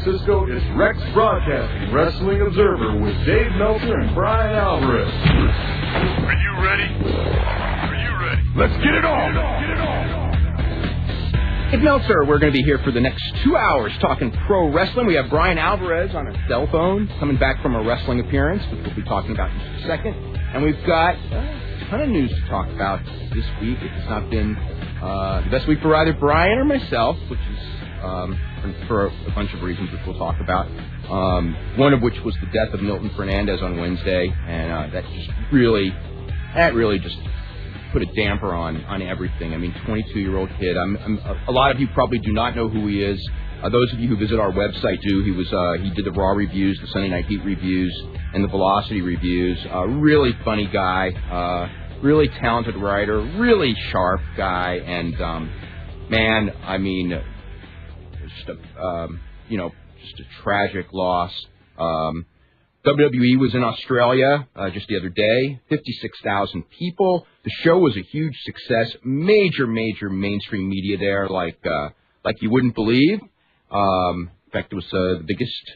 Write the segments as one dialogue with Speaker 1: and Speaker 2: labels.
Speaker 1: Francisco, it's Rex Broadcasting Wrestling Observer with Dave Meltzer and Brian Alvarez.
Speaker 2: Are you ready? Are you ready?
Speaker 1: Let's get it on!
Speaker 3: Dave Meltzer, we're going to be here for the next 2 hours talking pro wrestling. We have Brian Alvarez on a cell phone coming back from a wrestling appearance, which we'll be talking about in just a second. And we've got a ton of news to talk about this week. It's not been the best week for either Brian or myself, which is for a bunch of reasons which we'll talk about. One of which was the death of Milton Fernandez on Wednesday, and that really just put a damper on everything. I mean, 22-year-old kid. A lot of you probably do not know who he is. Those of you who visit our website do. He did the Raw reviews, the Sunday Night Heat reviews, and the Velocity reviews. Really funny guy, really talented writer, really sharp guy, and man, I mean, just a tragic loss. WWE was in Australia just the other day, 56,000 people. The show was a huge success, major mainstream media there, like you wouldn't believe. In fact, it was the biggest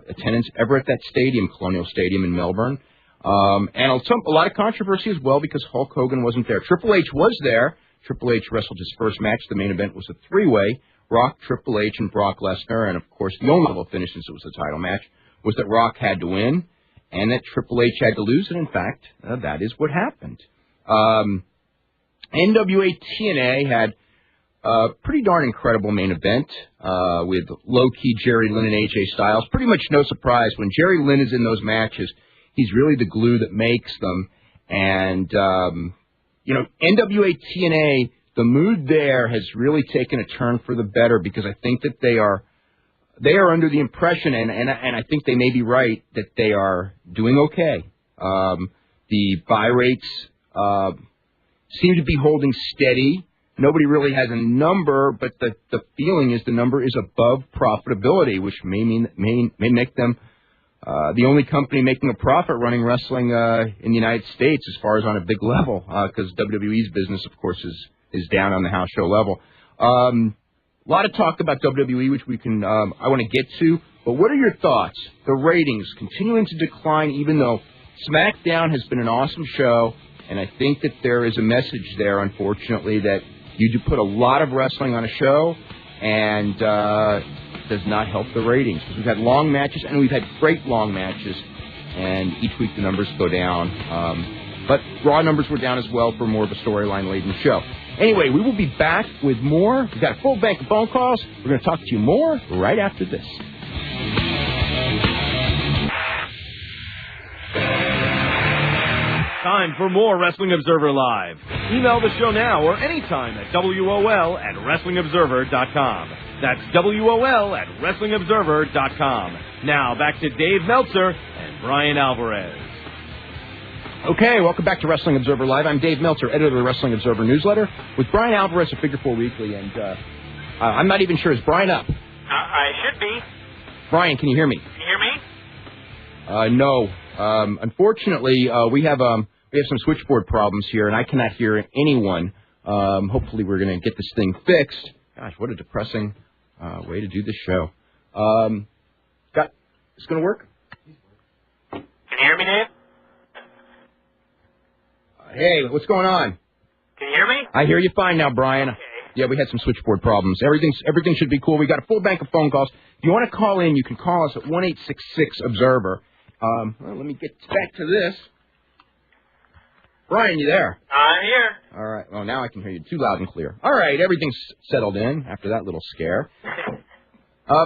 Speaker 3: attendance ever at that stadium, Colonial Stadium in Melbourne. And a lot of controversy as well because Hulk Hogan wasn't there. Triple H was there. Triple H wrestled his first match. The main event was a three-way, Rock, Triple H, and Brock Lesnar. And, of course, the only level finish, since it was a title match, was that Rock had to win and that Triple H had to lose. And, in fact, that is what happened. NWA TNA had a pretty darn incredible main event with low-key Jerry Lynn and AJ Styles. Pretty much no surprise. When Jerry Lynn is in those matches, he's really the glue that makes them. And, NWA TNA, the mood there has really taken a turn for the better because I think that they are under the impression, and I think they may be right, that they are doing okay. The buy rates seem to be holding steady. Nobody really has a number, but the feeling is the number is above profitability, which may make them the only company making a profit running wrestling in the United States as far as on a big level, because WWE's business, of course, is down on the house show level. A lot of talk about WWE, which we can I want to get to, but what are your thoughts? The ratings continuing to decline, even though SmackDown has been an awesome show, and I think that there is a message there, unfortunately, that you do put a lot of wrestling on a show, and does not help the ratings. Because we've had long matches, and we've had great long matches, and each week the numbers go down. But Raw numbers were down as well for more of a storyline-laden show. Anyway, we will be back with more. We've got a full bank of phone calls. We're going to talk to you more right after this.
Speaker 4: Time for more Wrestling Observer Live. Email the show now or anytime at WOL@WrestlingObserver.com. That's WOL@WrestlingObserver.com. Now back to Dave Meltzer and Brian Alvarez.
Speaker 3: Okay, welcome back to Wrestling Observer Live. I'm Dave Meltzer, editor of the Wrestling Observer newsletter, with Brian Alvarez of Figure 4 Weekly, and I'm not even sure. Is Brian up?
Speaker 5: I should be.
Speaker 3: Brian, can you hear me?
Speaker 5: Can you hear me?
Speaker 3: No. Unfortunately, we have some switchboard problems here, and I cannot hear anyone. Hopefully we're going to get this thing fixed. Gosh, what a depressing way to do this show. It's going to work?
Speaker 5: Can you hear me, Dave?
Speaker 3: Hey, what's going on?
Speaker 5: Can you hear me?
Speaker 3: I hear you fine now, Brian.
Speaker 5: Okay.
Speaker 3: Yeah, we had some switchboard problems. Everything should be cool. We got a full bank of phone calls. If you want to call in, you can call us at 1-866-OBSERVER. Let me get back to this. Brian, you there?
Speaker 5: I'm here.
Speaker 3: All right. Well, now I can hear you too loud and clear. All right, everything's settled in after that little scare.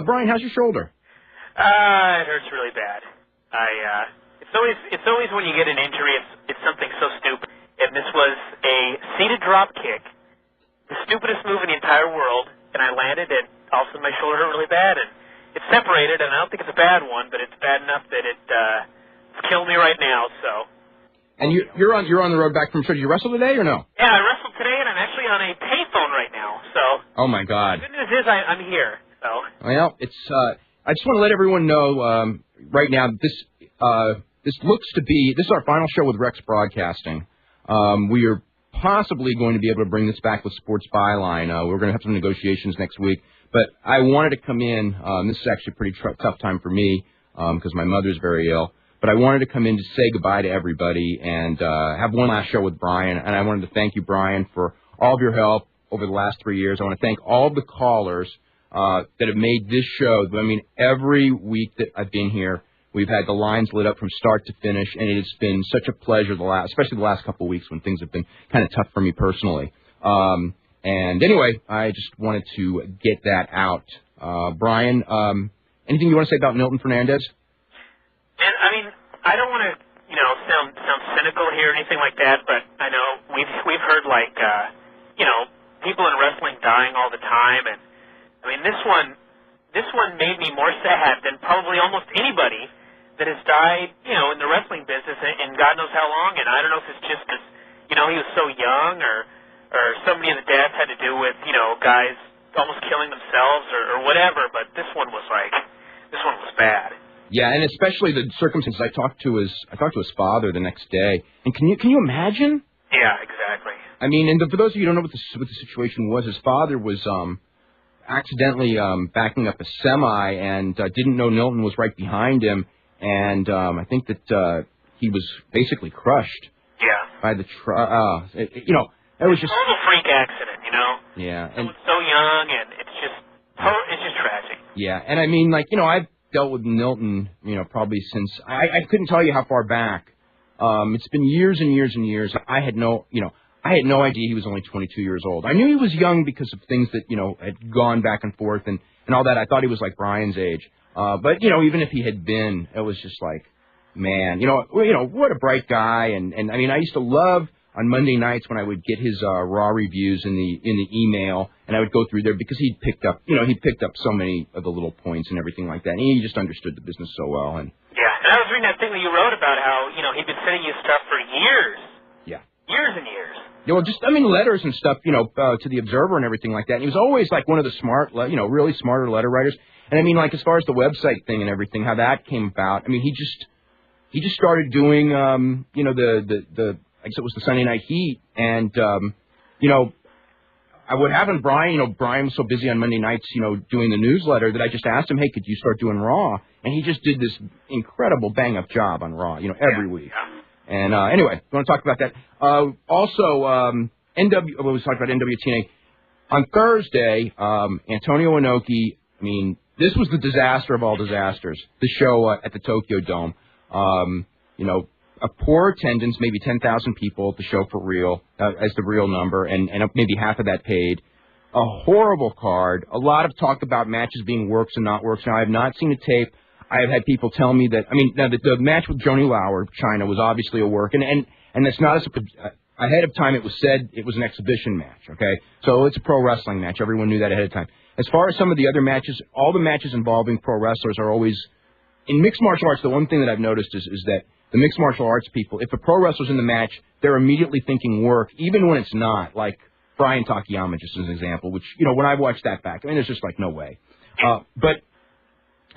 Speaker 3: Brian, how's your shoulder?
Speaker 5: It hurts really bad. It's always when you get an injury, it's something so stupid. And this was a seated drop kick, the stupidest move in the entire world, and I landed, and all of a sudden my shoulder hurt really bad, and it's separated, and I don't think it's a bad one, but it's bad enough that it's killing me right now. So.
Speaker 3: And you're on the road back from show. Did you wrestle today or no?
Speaker 5: Yeah, I wrestled today, and I'm actually on a payphone right now. So. Oh my God. The good news is I'm here. So. Well,
Speaker 3: it's. I just want to let everyone know right now this looks to be this is our final show with Rex Broadcasting. We are possibly going to be able to bring this back with Sports Byline. We're going to have some negotiations next week. But I wanted to come in. This is actually a pretty tough time for me because my mother's very ill. But I wanted to come in to say goodbye to everybody and have one last show with Brian. And I wanted to thank you, Brian, for all of your help over the last 3 years. I want to thank all of the callers that have made this show. I mean, every week that I've been here, we've had the lines lit up from start to finish, and it has been such a pleasure, especially the last couple of weeks when things have been kind of tough for me personally. And anyway, I just wanted to get that out. Brian, anything you want to say about Milton Fernandez?
Speaker 5: And I mean, I don't want to, sound cynical here or anything like that, but I know we've heard like, people in wrestling dying all the time, and I mean, this one made me more sad than probably almost anybody that has died, in the wrestling business in God knows how long. And I don't know if it's just because, he was so young or so many of the deaths had to do with, guys almost killing themselves or whatever. But this one was bad.
Speaker 3: Yeah, and especially the circumstances. I talked to his father the next day, and can you imagine?
Speaker 5: Yeah, exactly.
Speaker 3: I mean, and for those of you who don't know what the situation was, his father was accidentally backing up a semi and didn't know Milton was right behind him, and I think that he was basically crushed.
Speaker 5: Yeah.
Speaker 3: By the it was just
Speaker 5: a total freak accident,
Speaker 3: Yeah,
Speaker 5: and so young, and it's just tragic.
Speaker 3: Yeah, and I mean, I've dealt with Milton, probably since I couldn't tell you how far back. It's been years and years and years. I had no idea he was only 22 years old. I knew he was young because of things that, had gone back and forth and all that. I thought he was like Brian's age. But, even if he had been, it was just like, man, what a bright guy. And I mean, I used to love on Monday nights when I would get his Raw reviews in the email, and I would go through there because he'd picked up so many of the little points and everything like that. And he just understood the business so well. And
Speaker 5: yeah, and I was reading that thing that you wrote about how, he'd been sending you stuff for years.
Speaker 3: Yeah.
Speaker 5: Years and years.
Speaker 3: Yeah, well, letters and stuff, to the Observer and everything like that. And he was always like one of the smart, really smarter letter writers. And I mean, like as far as the website thing and everything, how that came about. I mean, he just started doing, I guess it was the Sunday Night Heat, and I would have Brian. Brian was so busy on Monday nights, doing the newsletter that I just asked him, hey, could you start doing Raw? And he just did this incredible bang-up job on Raw, every week.
Speaker 5: Yeah.
Speaker 3: And anyway, we want to talk about that. Also, we talked about NWTNA. On Thursday, Antonio Inoki, I mean, this was the disaster of all disasters, the show at the Tokyo Dome. A poor attendance, maybe 10,000 people at the show for real, as the real number, and maybe half of that paid. A horrible card. A lot of talk about matches being works and not works. Now, I have not seen the tape. I have had people tell me that, the match with Johnny Lauer, China, was obviously a work, and that's not ahead of time it was said it was an exhibition match, okay? So it's a pro wrestling match. Everyone knew that ahead of time. As far as some of the other matches, all the matches involving pro wrestlers are always, in mixed martial arts, the one thing that I've noticed is that the mixed martial arts people, if a pro wrestler's in the match, they're immediately thinking work, even when it's not, like Brian Takayama, just as an example, which, when I watched that back, there's just like no way.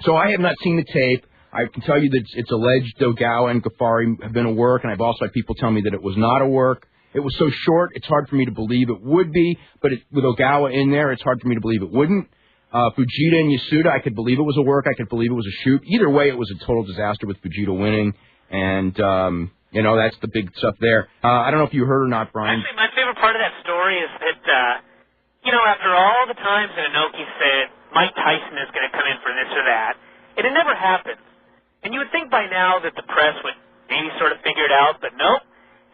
Speaker 3: So I have not seen the tape. I can tell you that it's alleged Ogawa and Ghaffari have been a work, and I've also had people tell me that it was not a work. It was so short, it's hard for me to believe it would be, but with Ogawa in there, it's hard for me to believe it wouldn't. Fujita and Yasuda, I could believe it was a work. I could believe it was a shoot. Either way, it was a total disaster with Fujita winning, and, that's the big stuff there. I don't know if you heard or not, Brian.
Speaker 5: Actually, my favorite part of that story is that, after all the times that Inoki said Mike Tyson is going to come in for this or that, it had never happened. And you would think by now that the press would maybe sort of figure it out, but nope.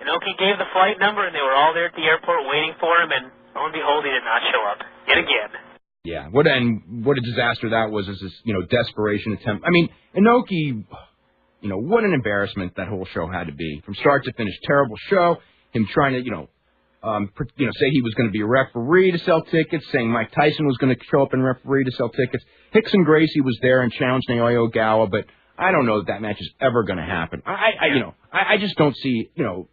Speaker 5: Inoki gave the flight number, and they were all there at the airport waiting for him, and lo and behold, he did not show up yet again.
Speaker 3: Yeah, what a disaster that was, is this, desperation attempt. I mean, Inoki, what an embarrassment that whole show had to be. From start to finish, terrible show. Him trying to, say he was going to be a referee to sell tickets, saying Mike Tyson was going to show up and referee to sell tickets. Hickson Gracie was there and challenged Naoya Ogawa, but I don't know that match is ever going to happen. I just don't see,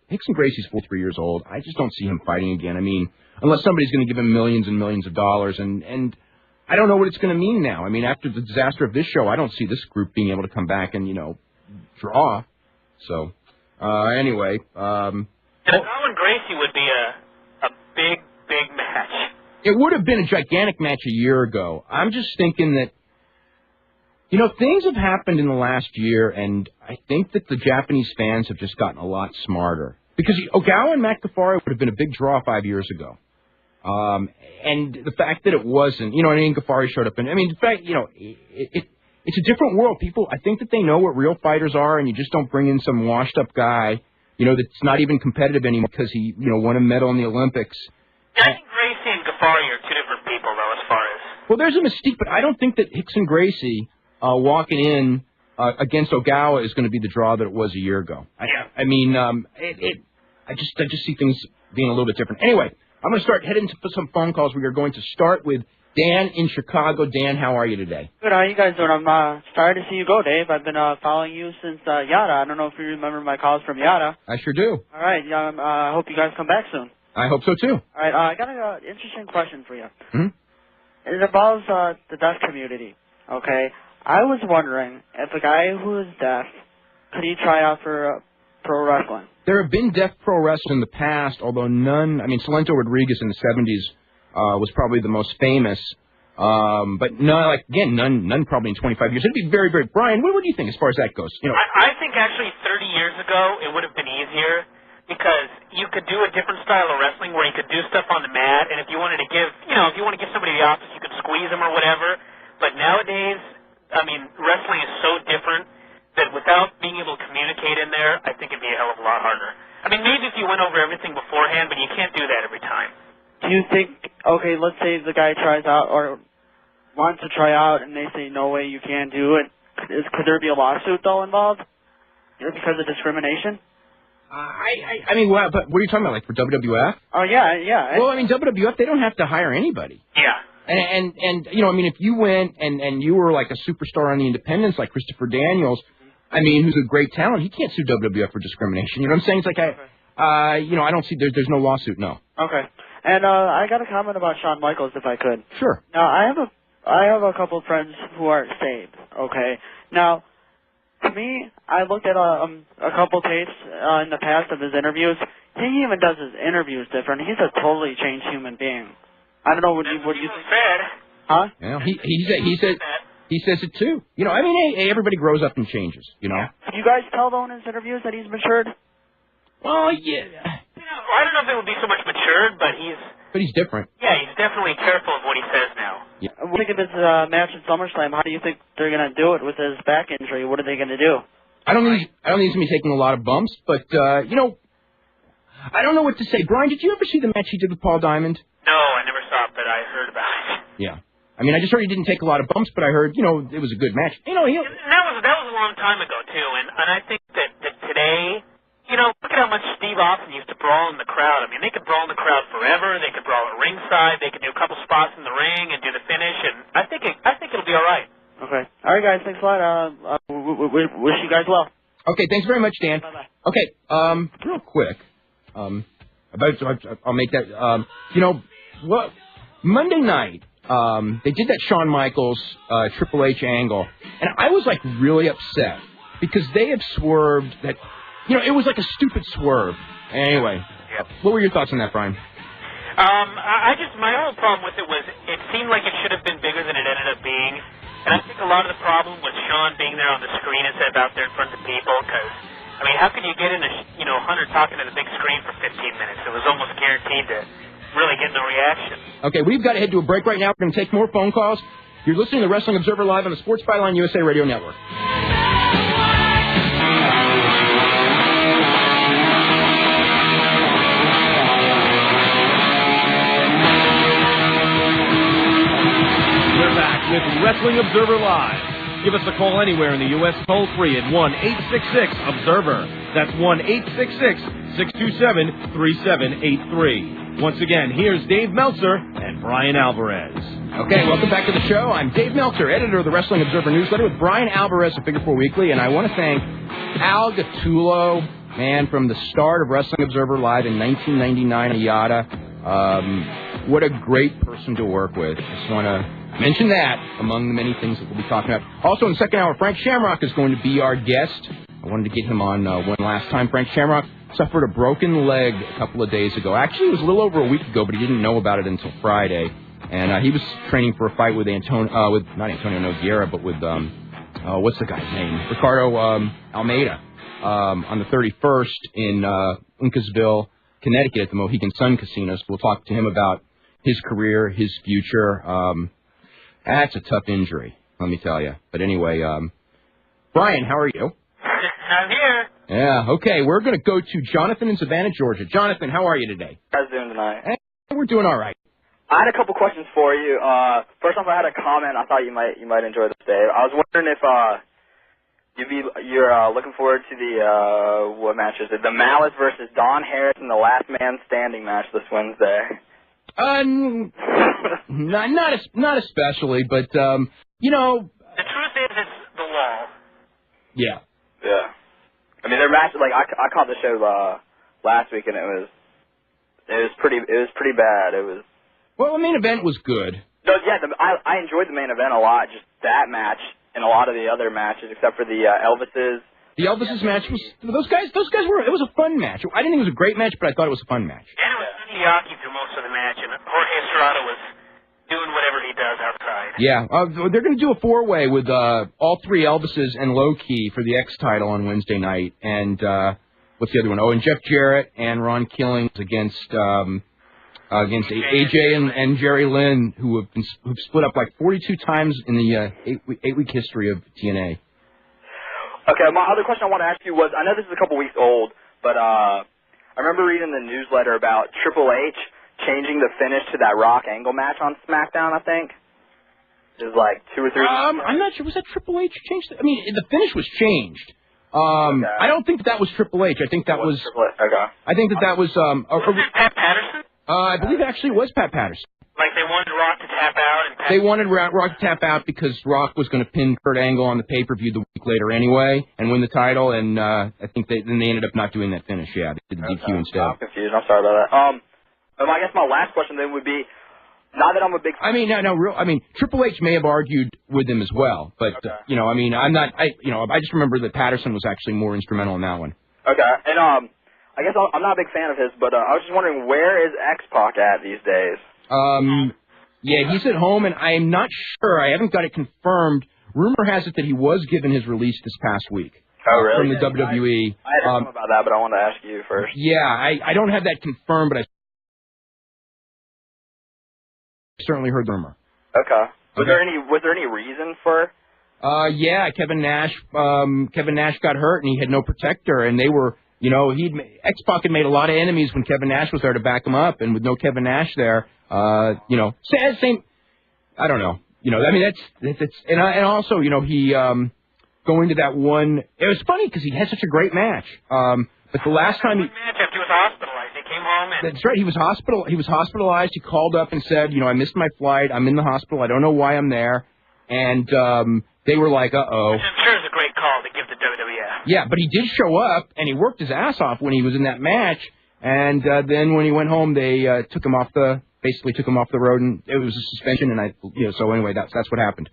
Speaker 3: Hickson Gracie's 43 years old. I just don't see him fighting again. I mean, unless somebody's going to give him millions and millions of dollars, and I don't know what it's going to mean now. I mean, after the disaster of this show, I don't see this group being able to come back and, draw. So, anyway.
Speaker 5: And Ogawa and Gracie would be a big, big match.
Speaker 3: It would have been a gigantic match a year ago. I'm just thinking that, things have happened in the last year, and I think that the Japanese fans have just gotten a lot smarter. Because Ogawa and McIntyre would have been a big draw 5 years ago. And the fact that it wasn't, Ghaffari showed up, and in fact, it's a different world. People, I think that they know what real fighters are, and you just don't bring in some washed-up guy, that's not even competitive anymore because he, won a medal in the Olympics.
Speaker 5: I think Gracie and Ghaffari are two different people, though, as far as...
Speaker 3: Well, there's a mystique, but I don't think that Hickson Gracie walking in against Ogawa is going to be the draw that it was a year ago. I just see things being a little bit different. Anyway, I'm going to start heading to some phone calls. We are going to start with Dan in Chicago. Dan, how are you today?
Speaker 6: Good. How are you guys doing? I'm sorry to see you go, Dave. I've been following you since Yada. I don't know if you remember my calls from Yada.
Speaker 3: I sure do.
Speaker 6: All right. I hope you guys come back soon.
Speaker 3: I hope so, too.
Speaker 6: All right. I got an interesting question for you.
Speaker 3: Mm-hmm.
Speaker 6: It involves the deaf community, okay? I was wondering if a guy who is deaf, could he try out for pro wrestling?
Speaker 3: There have been deaf pro wrestlers in the past, although none. Salento Rodriguez in the 70s was probably the most famous. But none probably in 25 years. It'd be very, very... Brian, what do you think as far as that goes?
Speaker 5: I think actually 30 years ago it would have been easier because you could do a different style of wrestling where you could do stuff on the mat, and if you wanted to give, if you want to give somebody the opposite, you could squeeze them or whatever. But nowadays, wrestling is so different that without being able to communicate in there, I think it'd be a hell of a lot harder. Maybe if you went over everything beforehand, but you can't do that every time.
Speaker 6: Do you think, okay, let's say the guy tries out or wants to try out and they say, no way, you can't do it. Could there be a lawsuit, though, involved? Because of discrimination?
Speaker 3: But what are you talking about, like for WWF?
Speaker 6: Oh, yeah.
Speaker 3: Well, WWF, they don't have to hire anybody.
Speaker 5: Yeah.
Speaker 3: And if you went and you were like a superstar on the independents like Christopher Daniels, who's a great talent, he can't sue WWF for discrimination. You know what I'm saying? It's like, I don't see, there's no lawsuit, no.
Speaker 6: Okay. And I got a comment about Shawn Michaels, if I could.
Speaker 3: Sure.
Speaker 6: Now, I have a couple of friends who aren't saved, okay? Now, to me, I looked at a couple tapes in the past of his interviews. He even does his interviews different. He's a totally changed human being. I don't know what you think. Huh?
Speaker 3: Yeah, he says it too. Everybody grows up and changes. You
Speaker 6: guys tell though in his interviews that he's matured?
Speaker 3: Well, yeah.
Speaker 5: I don't know if it would be so much matured, but he's
Speaker 3: different.
Speaker 5: Yeah, he's definitely careful of what he says now.
Speaker 3: Yeah.
Speaker 6: What do you think of his match at SummerSlam? How do you think they're going to do it with his back injury? What are they going to do?
Speaker 3: I don't think he's going to be taking a lot of bumps, but I don't know what to say. Brian, did you ever see the match he did with Paul Diamond?
Speaker 5: No, I never saw it, but I heard about it.
Speaker 3: Yeah. I just heard he didn't take a lot of bumps, but I heard, it was a good match.
Speaker 5: That was a long time ago, too, and I think that today, look at how much Steve Austin used to brawl in the crowd. They could brawl in the crowd forever. They could brawl at ringside. They could do a couple spots in the ring and do the finish, and I think it'll be all right.
Speaker 6: Okay. All right, guys. Thanks a lot. Wish you guys well.
Speaker 3: Okay. Thanks very much, Dan.
Speaker 6: Bye-bye.
Speaker 3: Okay. Real quick. I'll make that. Monday night, they did that Shawn Michaels Triple H angle, and I was like really upset because they have swerved that. It was like a stupid swerve. Anyway, What were your thoughts on that, Brian?
Speaker 5: My whole problem with it was it seemed like it should have been bigger than it ended up being, and I think a lot of the problem was Shawn being there on the screen instead of out there in front of people. Because how can you get in Hunter talking to the big screen for 15 minutes? It was almost guaranteed to really get no reaction. Okay, we've got to head to a break right now. We're going to take more phone calls. You're listening to Wrestling Observer Live on the Sports Byline USA Radio Network.
Speaker 4: We're back with Wrestling Observer Live. Give us a call anywhere in the U.S. toll-free at 1-866-OBSERVER. That's 1-866-627-3783. Once again, here's Dave Meltzer and Brian Alvarez.
Speaker 3: Okay, welcome back to the show. I'm Dave Meltzer, editor of the Wrestling Observer newsletter with Brian Alvarez of Figure 4 Weekly, and I want to thank Al Gattulo, man, from the start of Wrestling Observer Live in 1999 at Yada. What a great person to work with. Just want to mention that among the many things that we'll be talking about. Also, in the second hour, Frank Shamrock is going to be our guest. I wanted to get him on one last time. Frank Shamrock, suffered a broken leg a couple of days ago. Actually, it was a little over a week ago, but he didn't know about it until Friday. And he was training for a fight with not Antonio Nogueira, but with, what's the guy's name? Ricardo Almeida on the 31st in Uncasville, Connecticut at the Mohegan Sun Casino. So we'll talk to him about his career, his future. That's a tough injury, let me tell you. But anyway, Brian, how are you?
Speaker 5: I'm here.
Speaker 3: Yeah, okay. We're going to go to Jonathan in Savannah, Georgia. Jonathan, how are you today?
Speaker 7: How are you doing tonight?
Speaker 3: Hey, we're doing all right.
Speaker 7: I had a couple questions for you. First off, I had a comment. I thought you might enjoy this, Dave. I was wondering if you're looking forward to the what match is it? The Malice versus Don Harris in the Last Man Standing match this Wednesday.
Speaker 3: Not especially, but you know.
Speaker 5: The truth is, it's the law.
Speaker 3: Yeah.
Speaker 7: Yeah. I mean, their match, like I caught the show last week, and it was pretty bad. It was.
Speaker 3: Well, the main event was good.
Speaker 7: No, yeah, I enjoyed the main event a lot. Just that match and a lot of the other matches, except for the Elvis's. The
Speaker 3: Elvis's match was those guys were. It was a fun match. I didn't think it was a great match, but I thought it was a fun match.
Speaker 5: And it was Miyake through most of the match, and Jorge Estrada was doing whatever he does outside.
Speaker 3: Yeah, they're going to do a four-way with all three Elvises and Low Key for the X title on Wednesday night, and what's the other one? Oh, and Jeff Jarrett and Ron Killings against AJ and Jerry Lynn, who've split up like 42 times in the eight-week history of TNA.
Speaker 7: Okay, my other question I want to ask you was, I know this is a couple weeks old, but I remember reading the newsletter about Triple H changing the finish to that Rock Angle match on SmackDown, I think. It was like 2 or 3 weeks ago.
Speaker 3: I'm not sure. Was that Triple H changed? I mean, the finish was changed. Okay. I don't think that was Triple H. I think that was...
Speaker 7: Triple H. Okay.
Speaker 3: I think that was...
Speaker 5: was it Pat Patterson?
Speaker 3: I believe actually it was Pat Patterson.
Speaker 5: Like they wanted Rock to tap out? And
Speaker 3: they wanted Rock to tap out because Rock was going to pin Kurt Angle on the pay-per-view the week later anyway and win the title, and I think they ended up not doing that finish. Yeah, they did the DQ instead.
Speaker 7: I'm confused. I'm sorry about that. I guess my last question then would be, now that I'm a big... I
Speaker 3: mean, Triple H may have argued with him as well, but, I just remember that Patterson was actually more instrumental in that one.
Speaker 7: Okay, and I guess I'm not a big fan of his, but I was just wondering, where is X-Pac at these days?
Speaker 3: Yeah, he's at home, and I'm not sure. I haven't got it confirmed. Rumor has it that he was given his release this past week.
Speaker 7: Oh, really?
Speaker 3: From the WWE.
Speaker 7: I had heard about that, but I wanted to ask you first.
Speaker 3: Yeah, I don't have that confirmed, but I certainly heard the rumor.
Speaker 7: Okay. Was there any reason for?
Speaker 3: Yeah, Kevin Nash got hurt, and he had no protector, and they were, X-Pac had made a lot of enemies when Kevin Nash was there to back him up, and with no Kevin Nash there, same. I don't know. I mean, and also, he going to that one. It was funny because he had such a great match. But the last time
Speaker 5: match after he was hospitalized, he came home and...
Speaker 3: That's right. He was hospitalized. He called up and said, I missed my flight. I'm in the hospital. I don't know why I'm there. And they were like, uh-oh.
Speaker 5: Which I'm sure is a great call to give to WWF.
Speaker 3: Yeah, but he did show up, and he worked his ass off when he was in that match. And then when he went home, they took him off the road, and it was a suspension. And so anyway, that's what happened.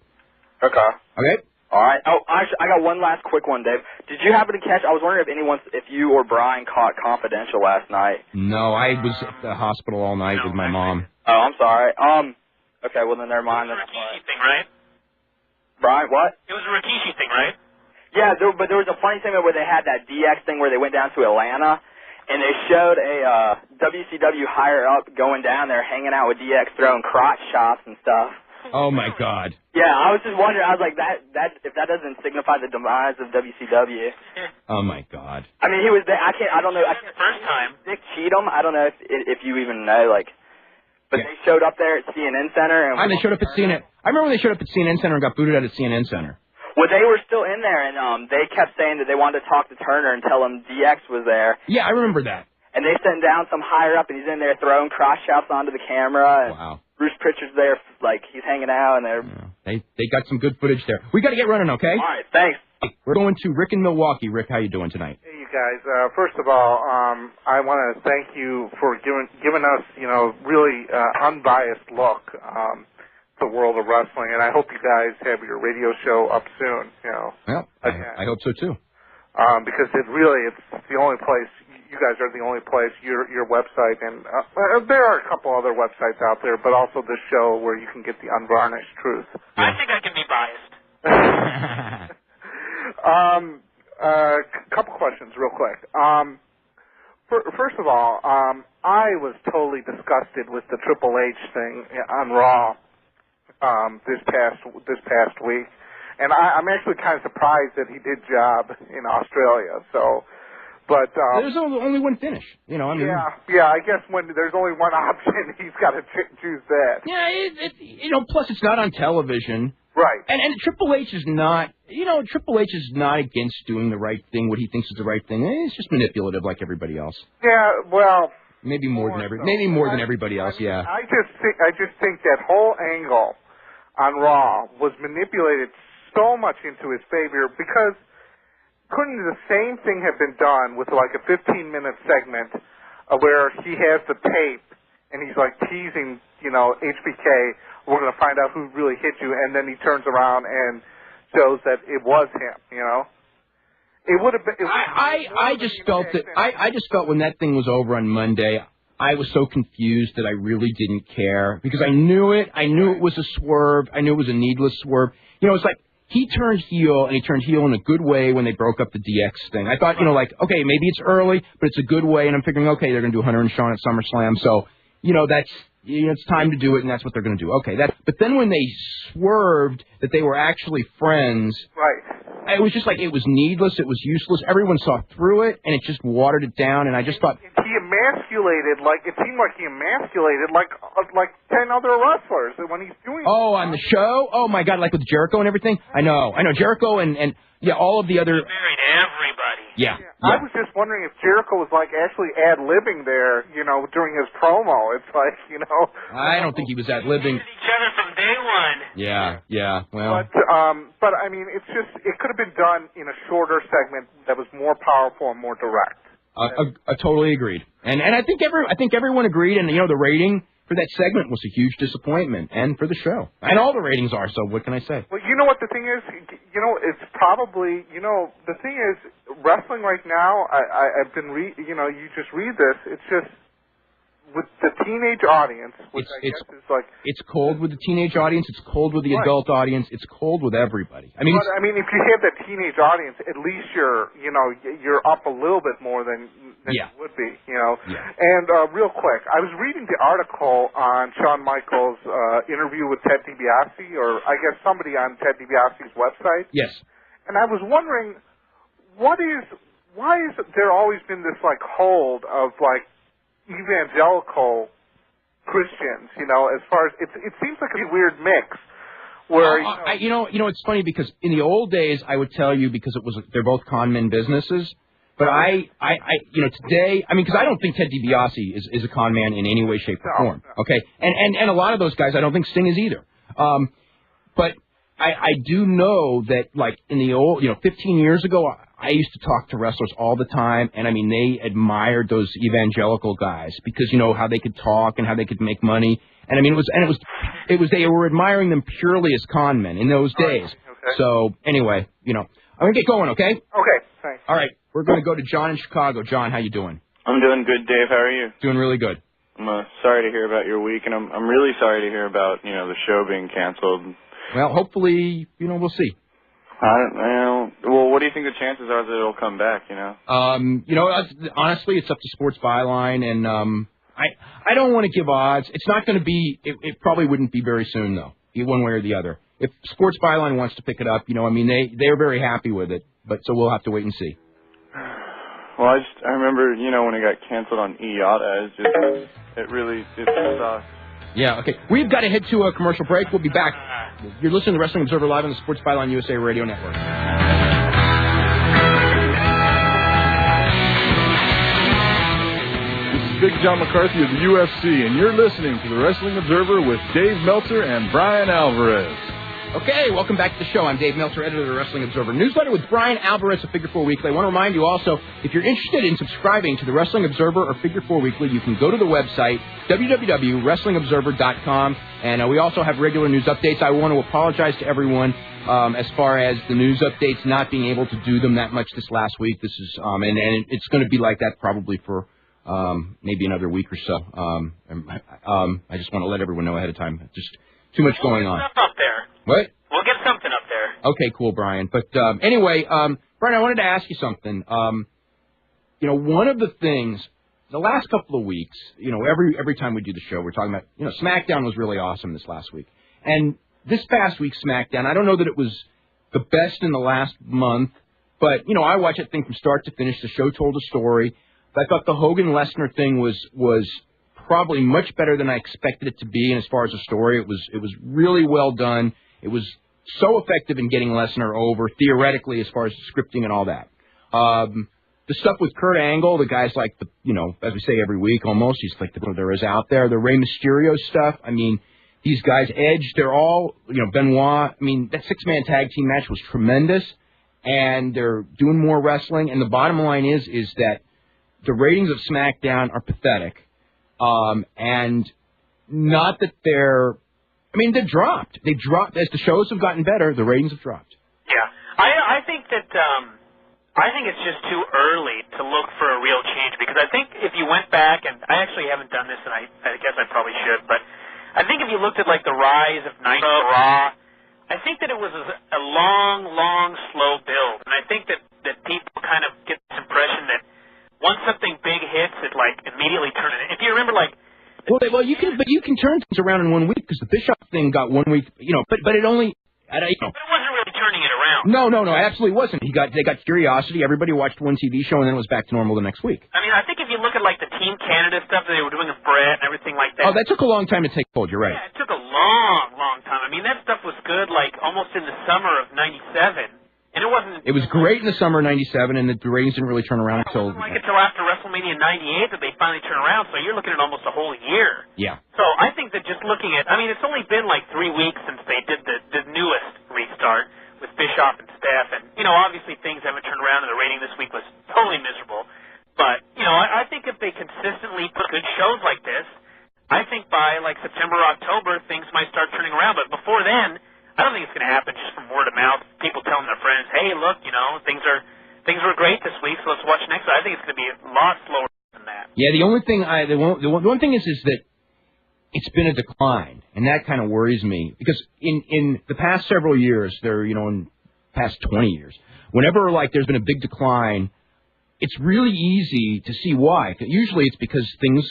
Speaker 7: Okay.
Speaker 3: Okay.
Speaker 7: All right. Oh, actually, I got one last quick one, Dave. Did you happen to catch? I was wondering if you or Brian caught Confidential last night.
Speaker 3: No, I was at the hospital all night with my mom.
Speaker 7: Oh, I'm sorry. Okay, well then never mind.
Speaker 5: It was a Rikishi thing, right?
Speaker 7: Brian, what?
Speaker 5: It was a Rikishi thing, right?
Speaker 7: Yeah, but there was a funny thing where they had that DX thing where they went down to Atlanta, and they showed a WCW higher up going down there, hanging out with DX, throwing crotch shots and stuff.
Speaker 3: Oh my God.
Speaker 7: Yeah, I was just wondering. I was like, that if that doesn't signify the demise of WCW.
Speaker 3: Oh my God.
Speaker 7: I mean, he was there. I don't know.
Speaker 5: The first time.
Speaker 7: Dick Cheatham. I don't know if you even know, but they showed up there at CNN Center.
Speaker 3: And they showed up at CNN. I remember they showed up at CNN Center and got booted out at CNN Center.
Speaker 7: Well, they were still in there, and they kept saying that they wanted to talk to Turner and tell him DX was there.
Speaker 3: Yeah, I remember that.
Speaker 7: And they sent down some higher up, and he's in there throwing cross shots onto the camera. And
Speaker 3: wow.
Speaker 7: Bruce Pritchard's there, he's hanging out, and they're...
Speaker 3: Yeah, they got some good footage there. We got to get running, okay?
Speaker 7: All right, thanks.
Speaker 3: We're going to Rick in Milwaukee. Rick, how you doing tonight?
Speaker 8: Hey, you guys. First of all, I want to thank you for giving us, really unbiased look at the world of wrestling, and I hope you guys have your radio show up soon.
Speaker 3: Well, I hope so too.
Speaker 8: Because it's the only place you guys are the only place, your website, and there are a couple other websites out there, but also this show where you can get the unvarnished truth.
Speaker 5: I think I can be biased.
Speaker 8: Couple questions real quick. First of all, I was totally disgusted with the Triple H thing on Raw this past week, and I'm actually kind of surprised that he did job in Australia. So, but
Speaker 3: there's only one finish, you know. I mean,
Speaker 8: yeah. I guess when there's only one option, he's got to choose that.
Speaker 3: Yeah, plus it's not on television.
Speaker 8: Right.
Speaker 3: And Triple H is not, Triple H is not against doing the right thing, what he thinks is the right thing. He's just manipulative like everybody else.
Speaker 8: Yeah, well.
Speaker 3: Maybe more than everybody else, yeah.
Speaker 8: I just think that whole angle on Raw was manipulated so much into his favor because couldn't the same thing have been done with like a 15-minute segment where he has the tape and he's like teasing, HBK, we're going to find out who really hit you, and then he turns around and shows that it was him, It would have been.
Speaker 3: I just felt when that thing was over on Monday, I was so confused that I really didn't care because I knew it. I knew it was a swerve. I knew it was a needless swerve. It's like he turned heel, and he turned heel in a good way when they broke up the DX thing. I thought, okay, maybe it's early, but it's a good way, and I'm figuring, okay, they're going to do Hunter and Sean at SummerSlam, so that's. It's time to do it, and that's what they're going to do. Okay, but then when they swerved that they were actually friends,
Speaker 8: right?
Speaker 3: It was just like it was needless, it was useless. Everyone saw through it, and it just watered it down. And I just thought
Speaker 8: it seemed like he emasculated like 10 other wrestlers when he's doing.
Speaker 3: Oh, on the show? Oh my God, like with Jericho and everything. I know Jericho and all of the other.
Speaker 5: He buried everybody.
Speaker 3: Yeah.
Speaker 8: I was just wondering if Jericho was like actually ad-libbing there, during his promo. It's like,
Speaker 3: I don't think he was ad-libbing.
Speaker 5: Each other from day one.
Speaker 3: Yeah. Well.
Speaker 8: But I mean, it could have been done in a shorter segment that was more powerful and more direct.
Speaker 3: I totally agreed, and I think everyone agreed, and the rating for that segment was a huge disappointment, and for the show, and all the ratings are. So what can I say?
Speaker 8: Well, you know what the thing is, it's probably, the thing is, wrestling right now. I've been you just read this. It's just with the teenage audience, which I guess is like
Speaker 3: it's cold with the teenage audience. It's cold with the adult audience. It's cold with everybody. I mean,
Speaker 8: if you have that teenage audience, at least you're up a little bit more than you would be, Yeah. And real quick, I was reading the article on Shawn Michaels' interview with Ted DiBiase, or I guess somebody on Ted DiBiase's website.
Speaker 3: Yes.
Speaker 8: And I was wondering, why is there always been this like hold of like evangelical Christians, as far as it seems like a weird mix where
Speaker 3: it's funny because in the old days I would tell you because they're both con men businesses, but I today because I don't think Ted DiBiase is a con man in any way, shape, or form. No. Okay, and a lot of those guys I don't think Sting is either. But I do know that like in the old 15 years ago. I used to talk to wrestlers all the time, and they admired those evangelical guys because how they could talk and how they could make money, and it was they were admiring them purely as con men in those days. Okay. So anyway, I'm gonna get going, okay?
Speaker 8: Okay, thanks.
Speaker 3: All right, we're gonna go to John in Chicago. John, how you doing?
Speaker 9: I'm doing good, Dave. How are you?
Speaker 3: Doing really good.
Speaker 9: I'm sorry to hear about your week, and I'm really sorry to hear about the show being canceled.
Speaker 3: Well, hopefully, we'll see.
Speaker 9: I don't know. Well, what do you think the chances are that it'll come back,
Speaker 3: Honestly, it's up to Sports Byline, and I don't want to give odds. It's not going to be, it probably wouldn't be very soon, though, one way or the other. If Sports Byline wants to pick it up, they're very happy with it, but so we'll have to wait and see.
Speaker 9: Well, I remember, when it got canceled on IATA, it sucked.
Speaker 3: Yeah, okay. We've got to head to a commercial break. We'll be back. You're listening to Wrestling Observer Live on the Sports Byline USA Radio Network.
Speaker 1: This is Big John McCarthy of the UFC, and you're listening to the Wrestling Observer with Dave Meltzer and Brian Alvarez.
Speaker 3: Okay, welcome back to the show. I'm Dave Meltzer, editor of the Wrestling Observer Newsletter with Brian Alvarez of Figure 4 Weekly. I want to remind you also, if you're interested in subscribing to the Wrestling Observer or Figure 4 Weekly, you can go to the website, www.wrestlingobserver.com, and we also have regular news updates. I want to apologize to everyone as far as the news updates, not being able to do them that much this last week. This is, and it's going to be like that probably for maybe another week or so. I just want to let everyone know ahead of time. Just too much going on.
Speaker 5: Stuff up there.
Speaker 3: What?
Speaker 5: We'll get something up there.
Speaker 3: Okay, cool, Brian. But anyway, Brian, I wanted to ask you something. One of the things, the last couple of weeks, every time we do the show, we're talking about, SmackDown was really awesome this last week. And this past week's SmackDown, I don't know that it was the best in the last month, but, I watched that thing from start to finish. The show told a story. I thought the Hogan-Lesnar thing was probably much better than I expected it to be. And as far as the story, it was really well done. It was so effective in getting Lesnar over, theoretically, as far as scripting and all that. The stuff with Kurt Angle, the guy's like, as we say every week almost, he's like there is out there. The Rey Mysterio stuff, I mean, these guys, Edge, they're all, Benoit, I mean, that six-man tag team match was tremendous, and they're doing more wrestling. And the bottom line is that the ratings of SmackDown are pathetic, and not that they're dropped. They dropped as the shows have gotten better. The ratings have dropped.
Speaker 5: Yeah, I think that I think it's just too early to look for a real change, because I think if you went back, and I actually haven't done this, and I guess I probably should, but I think if you looked at like the rise of Nitro, Raw, I think that it was a long, slow build, and I think that people kind of get this impression that once something big hits, it like immediately turns. If you remember, like.
Speaker 3: Well, you can turn things around in 1 week, because the Bischoff thing got 1 week, but it only,
Speaker 5: But it wasn't really turning it around.
Speaker 3: No, it absolutely wasn't. They got curiosity. Everybody watched one TV show, and then it was back to normal the next week.
Speaker 5: I mean, I think if you look at like the Team Canada stuff that they were doing with Brett and everything like that.
Speaker 3: Oh, that took a long time to take hold. You're right.
Speaker 5: Yeah, it took a long time. I mean, that stuff was good like almost in the summer of '97. And it wasn't.
Speaker 3: It was great in the summer of '97, and the ratings didn't really turn around until.
Speaker 5: It wasn't until after WrestleMania '98 that they finally turned around. So you're looking at almost a whole year.
Speaker 3: Yeah.
Speaker 5: So I think that just looking at, I mean, it's only been like 3 weeks since they did the newest restart with Bischoff and Steph, and obviously things haven't turned around, and the rating this week was totally miserable. But I think if they consistently put good shows like this, I think by like September or October things might start turning around. But before then, I don't think it's going to happen just from word of mouth. People telling their friends, "Hey, look, things were great this week, so let's watch next." I think it's going to be a lot slower than that.
Speaker 3: Yeah, the only thing the one thing is that it's been a decline, and that kind of worries me, because in the past several years, in past 20 years, whenever like there's been a big decline, it's really easy to see why. Usually, it's because things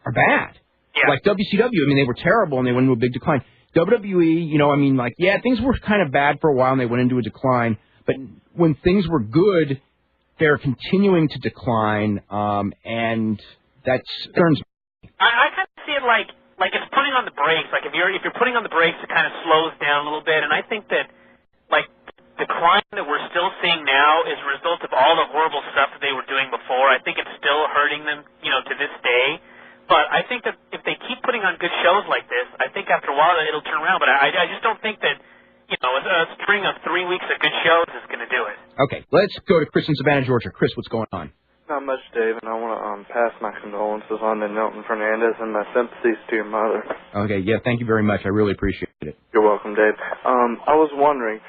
Speaker 3: are bad.
Speaker 5: Yeah.
Speaker 3: Like WCW, I mean, they were terrible and they went into a big decline. WWE, things were kind of bad for a while and they went into a decline. But when things were good, they're continuing to decline, and that turns.
Speaker 5: I kind of see it like it's putting on the brakes. Like if you're putting on the brakes, it kind of slows down a little bit. And I think that like the decline that we're still seeing now is a result of all the horrible stuff that they were doing before. I think it's still hurting them, to this day. But I think that if they keep putting on good shows like this, I think after a while it'll turn around. But I just don't think that, a string of 3 weeks of good shows is going to do it.
Speaker 3: Okay, let's go to Chris in Savannah, Georgia. Chris, what's going on?
Speaker 9: Not much, Dave, and I want to pass my condolences on to Milton Fernandez and my sympathies to your mother.
Speaker 3: Okay, yeah, thank you very much. I really appreciate it.
Speaker 9: You're welcome, Dave. I was wondering,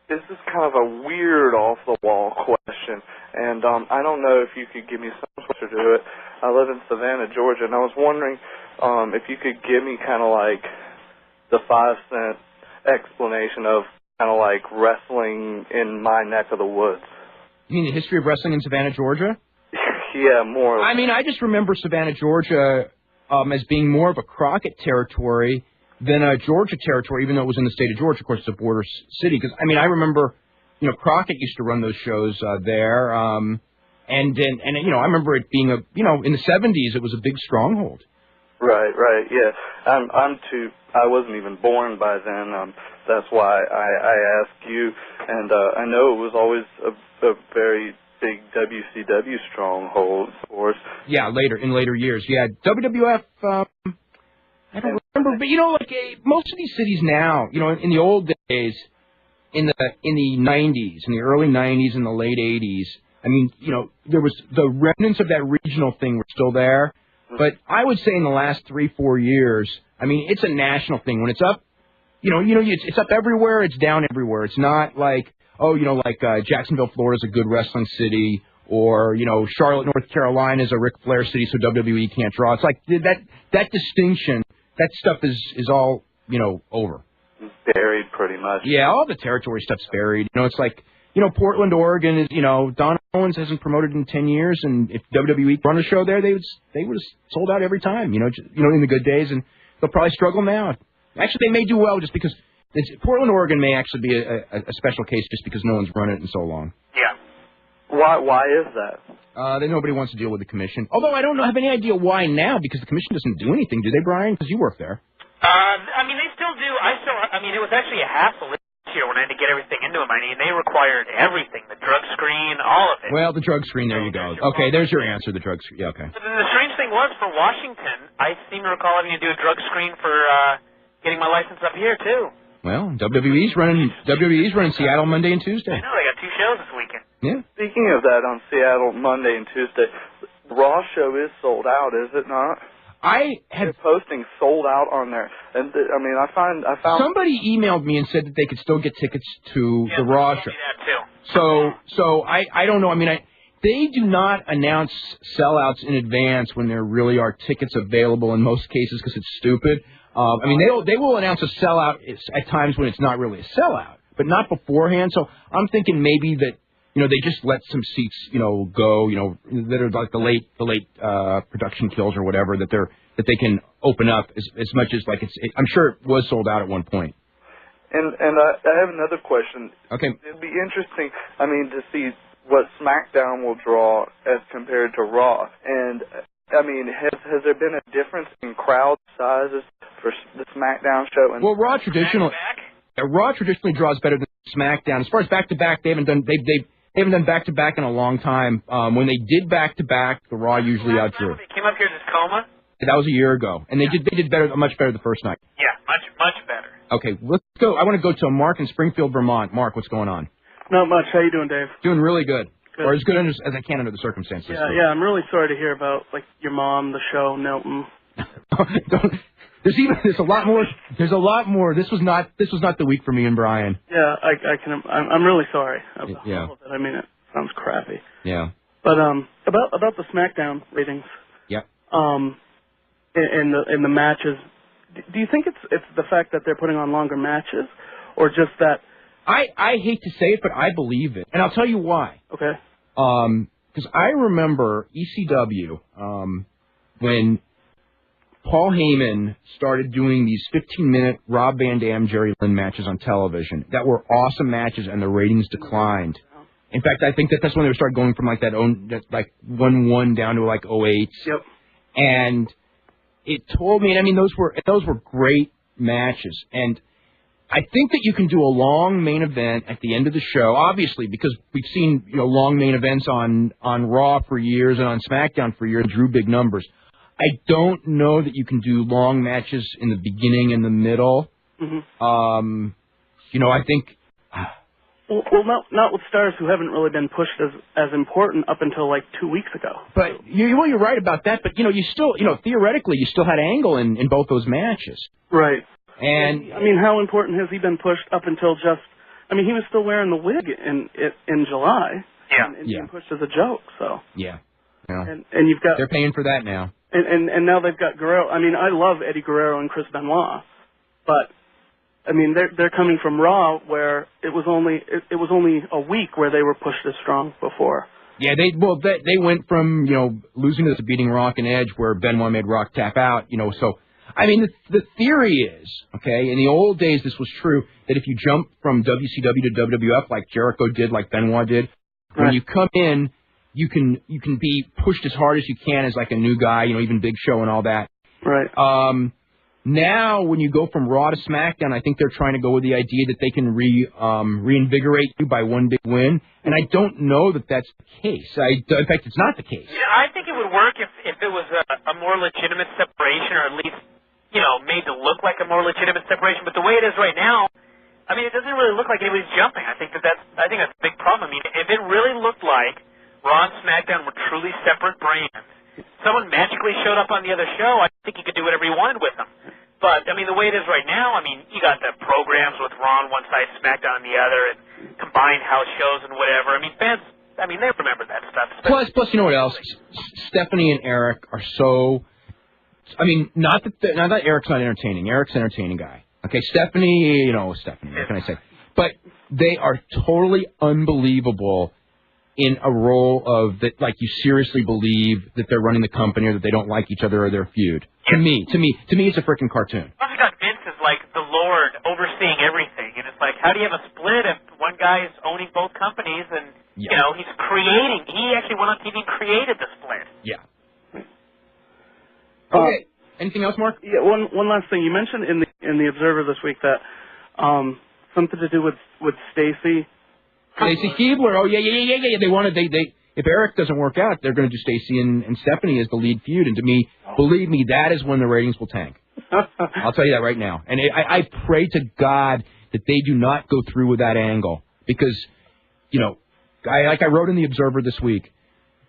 Speaker 9: this is kind of a weird off-the-wall question, and I don't know if you could give me some answer to it. I live in Savannah, Georgia, and I was wondering if you could give me kind of like the 5-cent explanation of kind of like wrestling in my neck of the woods.
Speaker 3: You mean the history of wrestling in Savannah, Georgia?
Speaker 9: Yeah, more.
Speaker 3: I mean, I just remember Savannah, Georgia as being more of a Crockett territory than a Georgia territory, even though it was in the state of Georgia. Of course, it's a border city. Because, I mean, I remember, Crockett used to run those shows there. And I remember it being in the 70s, it was a big stronghold.
Speaker 9: Right, yeah. I wasn't even born by then. That's why I asked you. And I know it was always a very big WCW stronghold, of course.
Speaker 3: Yeah, in later years. Yeah, WWF, I don't remember remember, but most of these cities now, in the old days, in the 90s, in the early 90s and the late 80s, I mean, there was the remnants of that regional thing were still there. But I would say in the last 3-4 years, I mean, it's a national thing. When it's up, it's up everywhere. It's down everywhere. It's not like, Jacksonville, Florida is a good wrestling city, or, Charlotte, North Carolina is a Ric Flair city, so WWE can't draw. It's like that distinction, that stuff is all, over.
Speaker 9: Buried pretty much.
Speaker 3: Yeah, all the territory stuff's buried. It's like, Portland, Oregon is, Don Owens hasn't promoted in 10 years, and if WWE run a show there, they would have sold out every time, in the good days, and they'll probably struggle now. Actually, they may do well just because Portland, Oregon may actually be a special case just because no one's run it in so long.
Speaker 5: Yeah.
Speaker 9: Why is that?
Speaker 3: That nobody wants to deal with the commission. Although I don't have any idea why now, because the commission doesn't do anything, do they, Brian? Because you work there.
Speaker 5: I mean, they still do. It was actually a hassle this year when I had to get everything into them. I mean, they required everything, the drug screen, all of it.
Speaker 3: Well, the drug screen, there you go. Okay, there's your answer, the drug screen. Yeah, okay.
Speaker 5: But the strange thing was, for Washington, I seem to recall having to do a drug screen for getting my license up here, too.
Speaker 3: Well, WWE's running Seattle Monday and Tuesday.
Speaker 5: I know, they got 2 shows this weekend.
Speaker 3: Yeah.
Speaker 9: Speaking of that, on Seattle Monday and Tuesday, the Raw show is sold out, is it not?
Speaker 3: They're
Speaker 9: posting sold out on there, and I found
Speaker 3: somebody emailed me and said that they could still get tickets to the Raw show.
Speaker 5: That too.
Speaker 3: So I don't know. I mean, they do not announce sellouts in advance when there really are tickets available in most cases because it's stupid. I mean, they will announce a sellout at times when it's not really a sellout, but not beforehand. So I'm thinking maybe that they just let some seats go that are like the late production kills or whatever that they can open up as much as like I'm sure it was sold out at one point.
Speaker 9: And I have another question.
Speaker 3: Okay.
Speaker 9: It'd be interesting, to see what SmackDown will draw as compared to Raw. And has there been a difference in crowd sizes for the SmackDown show? And
Speaker 3: Raw traditionally draws better than SmackDown. As far as back-to-back, they haven't done back-to-back in a long time. When they did back-to-back, the Raw usually outdrew.
Speaker 5: They came up here to Tacoma.
Speaker 3: That was a year ago, and they did much better the first night.
Speaker 5: Yeah, much better.
Speaker 3: Okay, let's go. I want to go to Mark in Springfield, Vermont. Mark, what's going on?
Speaker 10: Not much. How you doing, Dave?
Speaker 3: Doing really good. Or as good as I can under the circumstances.
Speaker 10: Yeah. I'm really sorry to hear about your mom, the show, Milton.
Speaker 3: There's a lot more. This was not the week for me and Brian.
Speaker 10: Yeah, I'm really sorry about
Speaker 3: yeah.
Speaker 10: all of it. I mean, it sounds crappy.
Speaker 3: Yeah.
Speaker 10: But about the SmackDown ratings.
Speaker 3: Yeah.
Speaker 10: In the matches, do you think it's the fact that they're putting on longer matches, or just that?
Speaker 3: I hate to say it, but I believe it, and I'll tell you why.
Speaker 10: Okay.
Speaker 3: Because I remember ECW when Paul Heyman started doing these 15-minute Rob Van Dam, Jerry Lynn matches on television that were awesome matches, and the ratings declined. In fact, I think that's when they started going from like 1-1 down to like 08.
Speaker 10: Yep.
Speaker 3: And it told me, and I mean, those were great matches, and I think that you can do a long main event at the end of the show, obviously, because we've seen long main events on Raw for years and on SmackDown for years, drew big numbers. I don't know that you can do long matches in the beginning and the middle.
Speaker 10: Mm-hmm.
Speaker 3: I think.
Speaker 10: Well, not with stars who haven't really been pushed as important up until like 2 weeks ago.
Speaker 3: But you're right about that. But you still theoretically you still had Angle in both those matches.
Speaker 10: Right.
Speaker 3: And
Speaker 10: I mean, how important has he been pushed up until just? I mean, he was still wearing the wig in July.
Speaker 5: Yeah.
Speaker 10: And being pushed as a joke. So.
Speaker 3: Yeah.
Speaker 10: And you've got.
Speaker 3: They're paying for that now.
Speaker 10: And now they've got Guerrero. I mean, I love Eddie Guerrero and Chris Benoit, but I mean they're coming from Raw where it was only a week where they were pushed as strong before.
Speaker 3: Yeah, they went from losing to beating Rock and Edge where Benoit made Rock tap out. So I mean the theory is in the old days this was true that if you jump from WCW to WWF like Jericho did, like Benoit did, when you come in. You can be pushed as hard as you can as like a new guy, even Big Show and all that.
Speaker 10: Right.
Speaker 3: Now, when you go from Raw to SmackDown, I think they're trying to go with the idea that they can reinvigorate you by one big win, and I don't know that that's the case. In fact, it's not the case.
Speaker 5: Yeah, I think it would work if it was a more legitimate separation, or at least made to look like a more legitimate separation. But the way it is right now, I mean, it doesn't really look like anybody's jumping. I think that's a big problem. I mean, if it really looked like Raw and SmackDown were truly separate brands, someone magically showed up on the other show, I think he could do whatever he wanted with them. But, I mean, the way it is right now, I mean, you got the programs with Raw on one side, SmackDown on the other, and combined house shows and whatever. I mean, fans, they remember that stuff.
Speaker 3: Plus, you know what else? Stephanie and Eric are so... I mean, not that Eric's not entertaining. Eric's an entertaining guy. Okay, Stephanie, Stephanie, what can I say? But they are totally unbelievable in a role of that, like, you seriously believe that they're running the company or that they don't like each other or they're feud. To me, it's a freaking cartoon.
Speaker 5: Also got Vince as, like, the Lord overseeing everything. And it's like, how do you have a split if one guy is owning both companies and, he's creating. He actually went on TV and created the split.
Speaker 3: Yeah. Okay. Anything else, Mark?
Speaker 10: Yeah, one last thing. You mentioned in the Observer this week that something to do with Stacy.
Speaker 3: Stacy Keibler. Oh yeah. They wanted if Eric doesn't work out, they're going to do Stacy and Stephanie as the lead feud. And to me, believe me, that is when the ratings will tank. I'll tell you that right now. And I pray to God that they do not go through with that angle because, like I wrote in the Observer this week,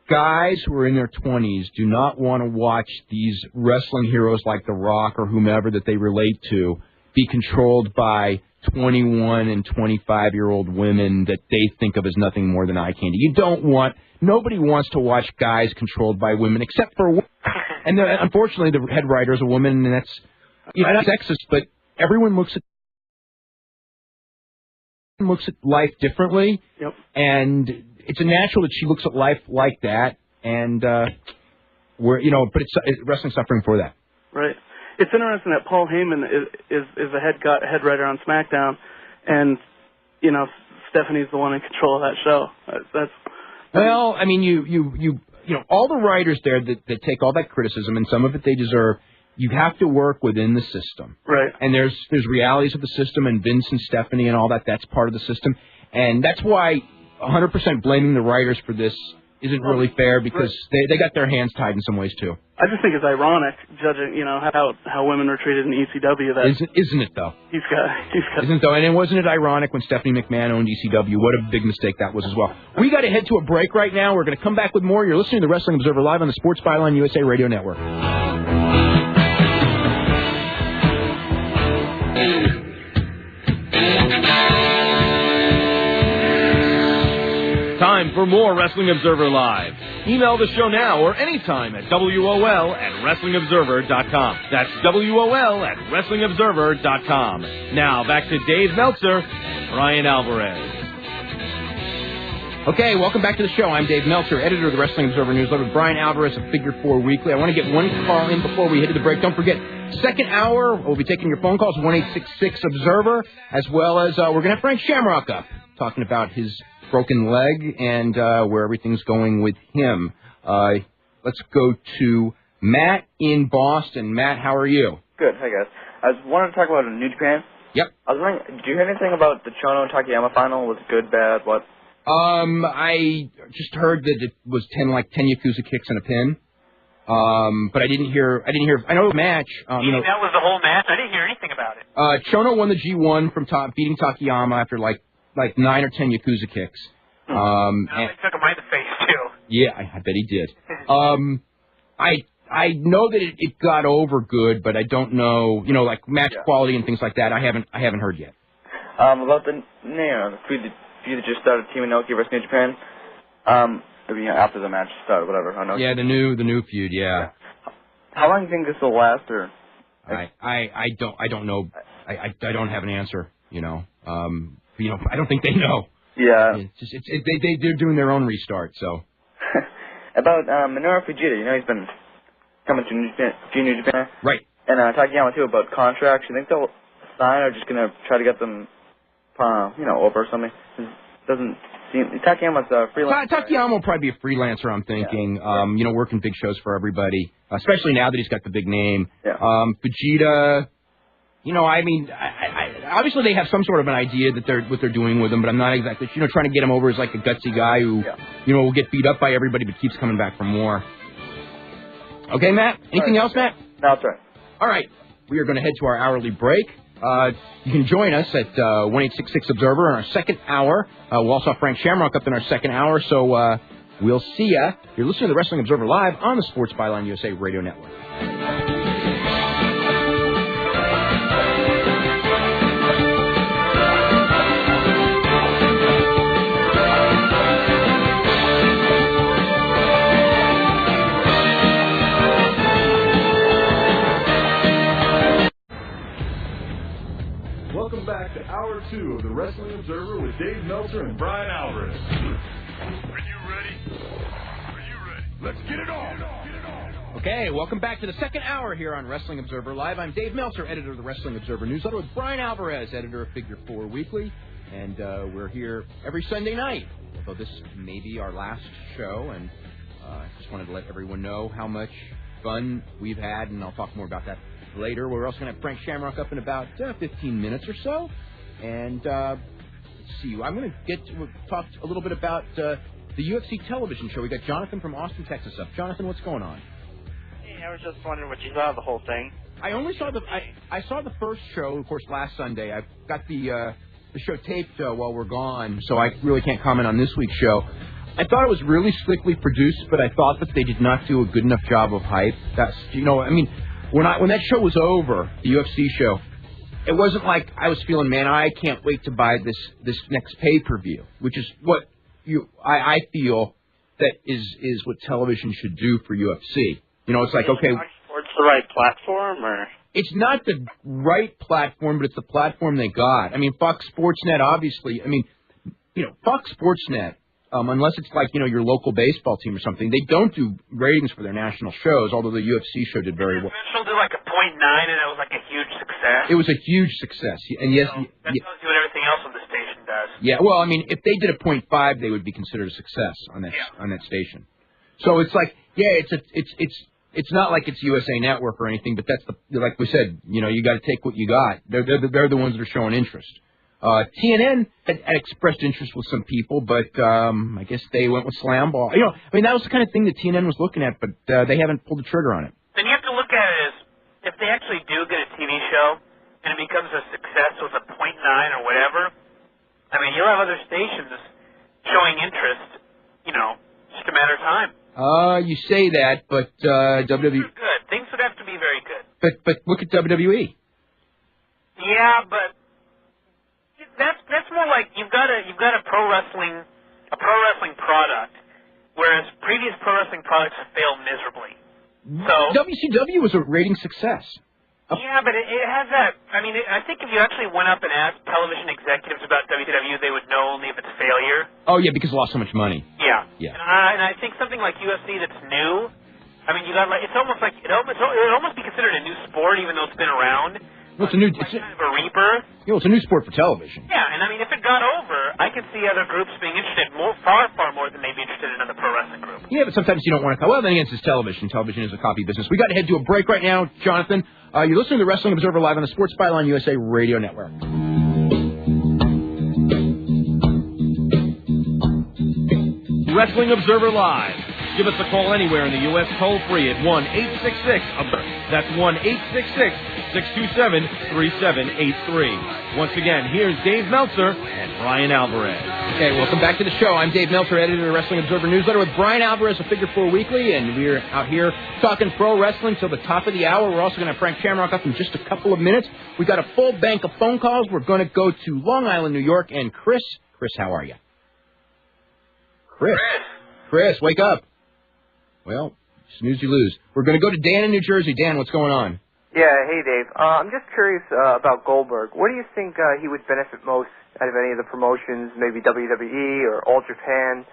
Speaker 3: guys who are in their 20s do not want to watch these wrestling heroes like The Rock or whomever that they relate to be controlled by 21 and 25-year-old women that they think of as nothing more than eye candy. Nobody wants to watch guys controlled by women except for women. And unfortunately, the head writer is a woman, and that's sexist, but everyone looks at life differently.
Speaker 10: Yep. And
Speaker 3: it's a natural that she looks at life like that, and but it's wrestling suffering for that.
Speaker 10: Right. It's interesting that Paul Heyman is the head writer on SmackDown, and Stephanie's the one in control of that show.
Speaker 3: Well, I mean, you all the writers there that take all that criticism, and some of it they deserve. You have to work within the system,
Speaker 10: right?
Speaker 3: And there's realities of the system, and Vince and Stephanie and all that. That's part of the system, and that's why 100% blaming the writers for this isn't really fair because they got their hands tied in some ways too.
Speaker 10: I just think it's ironic, judging how women were treated in ECW. That
Speaker 3: isn't it though?
Speaker 10: He's got
Speaker 3: isn't though, and wasn't it ironic when Stephanie McMahon owned ECW? What a big mistake that was as well. We got to head to a break right now. We're going to come back with more. You're listening to the Wrestling Observer live on the Sports Byline USA Radio Network.
Speaker 4: Time for more Wrestling Observer Live. Email the show now or anytime at WOL@WrestlingObserver.com. That's WOL@WrestlingObserver.com. Now back to Dave Meltzer, Brian Alvarez.
Speaker 3: Okay, welcome back to the show. I'm Dave Meltzer, editor of the Wrestling Observer Newsletter with Brian Alvarez of Figure 4 Weekly. I want to get one call in before we head to the break. Don't forget, second hour, we'll be taking your phone calls, 1-866-OBSERVER, as well as we're going to have Frank Shamrock up, talking about his broken leg and where everything's going with him. Let's go to Matt in Boston. Matt, how are you?
Speaker 11: Good. Hi, guys. I wanted to talk about New Japan.
Speaker 3: Yep.
Speaker 11: I was wondering, do you hear anything about the Chono and Takayama final? Was it good, bad, what?
Speaker 3: I just heard that it was 10 Yakuza kicks and a pin. But I didn't hear. I know the match.
Speaker 5: That was the whole match? I didn't hear anything about it.
Speaker 3: Chono won the G1 from beating Takayama after like 9 or 10 Yakuza kicks.
Speaker 5: They took him right in the face too.
Speaker 3: Yeah, I bet he did. I know that it got over good, but I don't know. Like match quality and things like that. I haven't heard yet.
Speaker 11: About the feud that just started, Team Inoki versus New Japan. After the match started, whatever. I know.
Speaker 3: Yeah, the new feud. Yeah.
Speaker 11: How long do you think this will last, or?
Speaker 3: I don't know. I don't have an answer. I don't think they know.
Speaker 11: Yeah.
Speaker 3: They're doing their own restart. So.
Speaker 11: About Minoru Fujita, he's been coming to New Japan.
Speaker 3: Right.
Speaker 11: And Takayama too about contracts. You think they'll sign, or just gonna try to get them, over or something? It doesn't seem Takayama's a freelancer.
Speaker 3: Takayama will probably be a freelancer. I'm thinking. Yeah. Working big shows for everybody, especially now that he's got the big name.
Speaker 11: Yeah.
Speaker 3: Fujita. Obviously they have some sort of an idea that what they're doing with him, but I'm not exactly, trying to get him over as like a gutsy guy who, will get beat up by everybody but keeps coming back for more. Okay, Matt? Anything else, Matt?
Speaker 11: No, that's right.
Speaker 3: All right. we are going to head to our hourly break. You can join us at 1-866-OBSERVER in our second hour. We'll also have Frank Shamrock up in our second hour, so we'll see ya. You're listening to the Wrestling Observer Live on the Sports Byline USA Radio Network.
Speaker 1: Welcome back to Hour 2 of the Wrestling Observer with Dave Meltzer and Brian Alvarez.
Speaker 2: Are you ready? Are you ready?
Speaker 1: Let's get it on.
Speaker 3: Okay, welcome back to the second hour here on Wrestling Observer Live. I'm Dave Meltzer, editor of the Wrestling Observer newsletter, with Brian Alvarez, editor of Figure 4 Weekly. And we're here every Sunday night, although this may be our last show. And I just wanted to let everyone know how much fun we've had, and I'll talk more about that later. We're also going to have Frank Shamrock up in about 15 minutes or so. And let's see, I'm going to talk a little bit about the UFC television show. We got Jonathan from Austin, Texas up. Jonathan, what's going on?
Speaker 12: Hey, I was just wondering what you thought of the whole thing.
Speaker 3: I only saw I saw the first show, of course, last Sunday. I've got the show taped while we're gone, so I really can't comment on this week's show. I thought it was really slickly produced, but I thought that they did not do a good enough job of hype. That's, I mean, when that show was over, the UFC show, it wasn't like I was feeling, man, I can't wait to buy this next pay-per-view, which is what I feel that is what television should do for UFC. It's like, okay,
Speaker 12: Sports the right platform, or
Speaker 3: it's not the right platform, but it's the platform they got. I mean, Fox Sportsnet, obviously. I mean, Fox Sportsnet, unless it's like your local baseball team or something, they don't do ratings for their national shows. Although the UFC show did very well.
Speaker 5: The did like a .9, and it was like a huge success.
Speaker 3: It was a huge success, and yes,
Speaker 5: that tells you what everything else on the station does.
Speaker 3: Yeah, well, I mean, if they did a .5, they would be considered a success on that station. So it's like, it's not like it's USA Network or anything, but that's like we said, you got to take what you got. They're the ones that are showing interest. TNN had expressed interest with some people, but I guess they went with Slam Ball. I mean, that was the kind of thing that TNN was looking at, but they haven't pulled the trigger on it.
Speaker 5: Then you have to look at it as, if they actually do get a TV show and it becomes a success with a .9 or whatever, I mean, you'll have other stations showing interest, just a matter of time.
Speaker 3: You say that, but WWE.
Speaker 5: Good. Things would have to be very good.
Speaker 3: But look at WWE.
Speaker 5: Yeah, but that's more like you've got a pro wrestling product, whereas previous pro wrestling products have failed miserably. So
Speaker 3: WCW was a rating success.
Speaker 5: Yeah, but it has that. I mean, I think if you actually went up and asked television executives about WCW, they would know only if it's a failure.
Speaker 3: Oh yeah, because it lost so much money.
Speaker 5: Yeah.
Speaker 3: Yeah.
Speaker 5: And I think something like UFC that's new. I mean, you got like it would almost be considered a new sport, even though it's been around.
Speaker 3: Well, it's a new,
Speaker 5: kind of a rebirth.
Speaker 3: It's a new sport for television.
Speaker 5: Yeah, and I mean, if it got over, I could see other groups being interested far more than they'd be interested in another pro wrestling group.
Speaker 3: Yeah, but sometimes you don't want to. Well, then again, it's television. Television is a copy business. We got to head to a break right now, Jonathan. You're listening to the Wrestling Observer Live on the Sports Byline USA Radio Network.
Speaker 4: Wrestling Observer Live. Give us a call anywhere in the U.S. toll-free at 1-866-OBSERVER. That's 1-866-627-3783. Once again, here's Dave Meltzer and Brian Alvarez.
Speaker 3: Okay, welcome back to the show. I'm Dave Meltzer, editor of the Wrestling Observer newsletter, with Brian Alvarez of Figure 4 Weekly, and we're out here talking pro wrestling till the top of the hour. We're also going to have Frank Shamrock up in just a couple of minutes. We got a full bank of phone calls. We're going to go to Long Island, New York, and Chris, how are you? Chris, wake up. Well, snooze you lose. We're going to go to Dan in New Jersey. Dan, what's going on?
Speaker 13: Yeah, hey Dave. I'm just curious about Goldberg. What do you think he would benefit most out of any of the promotions, maybe WWE or All Japan?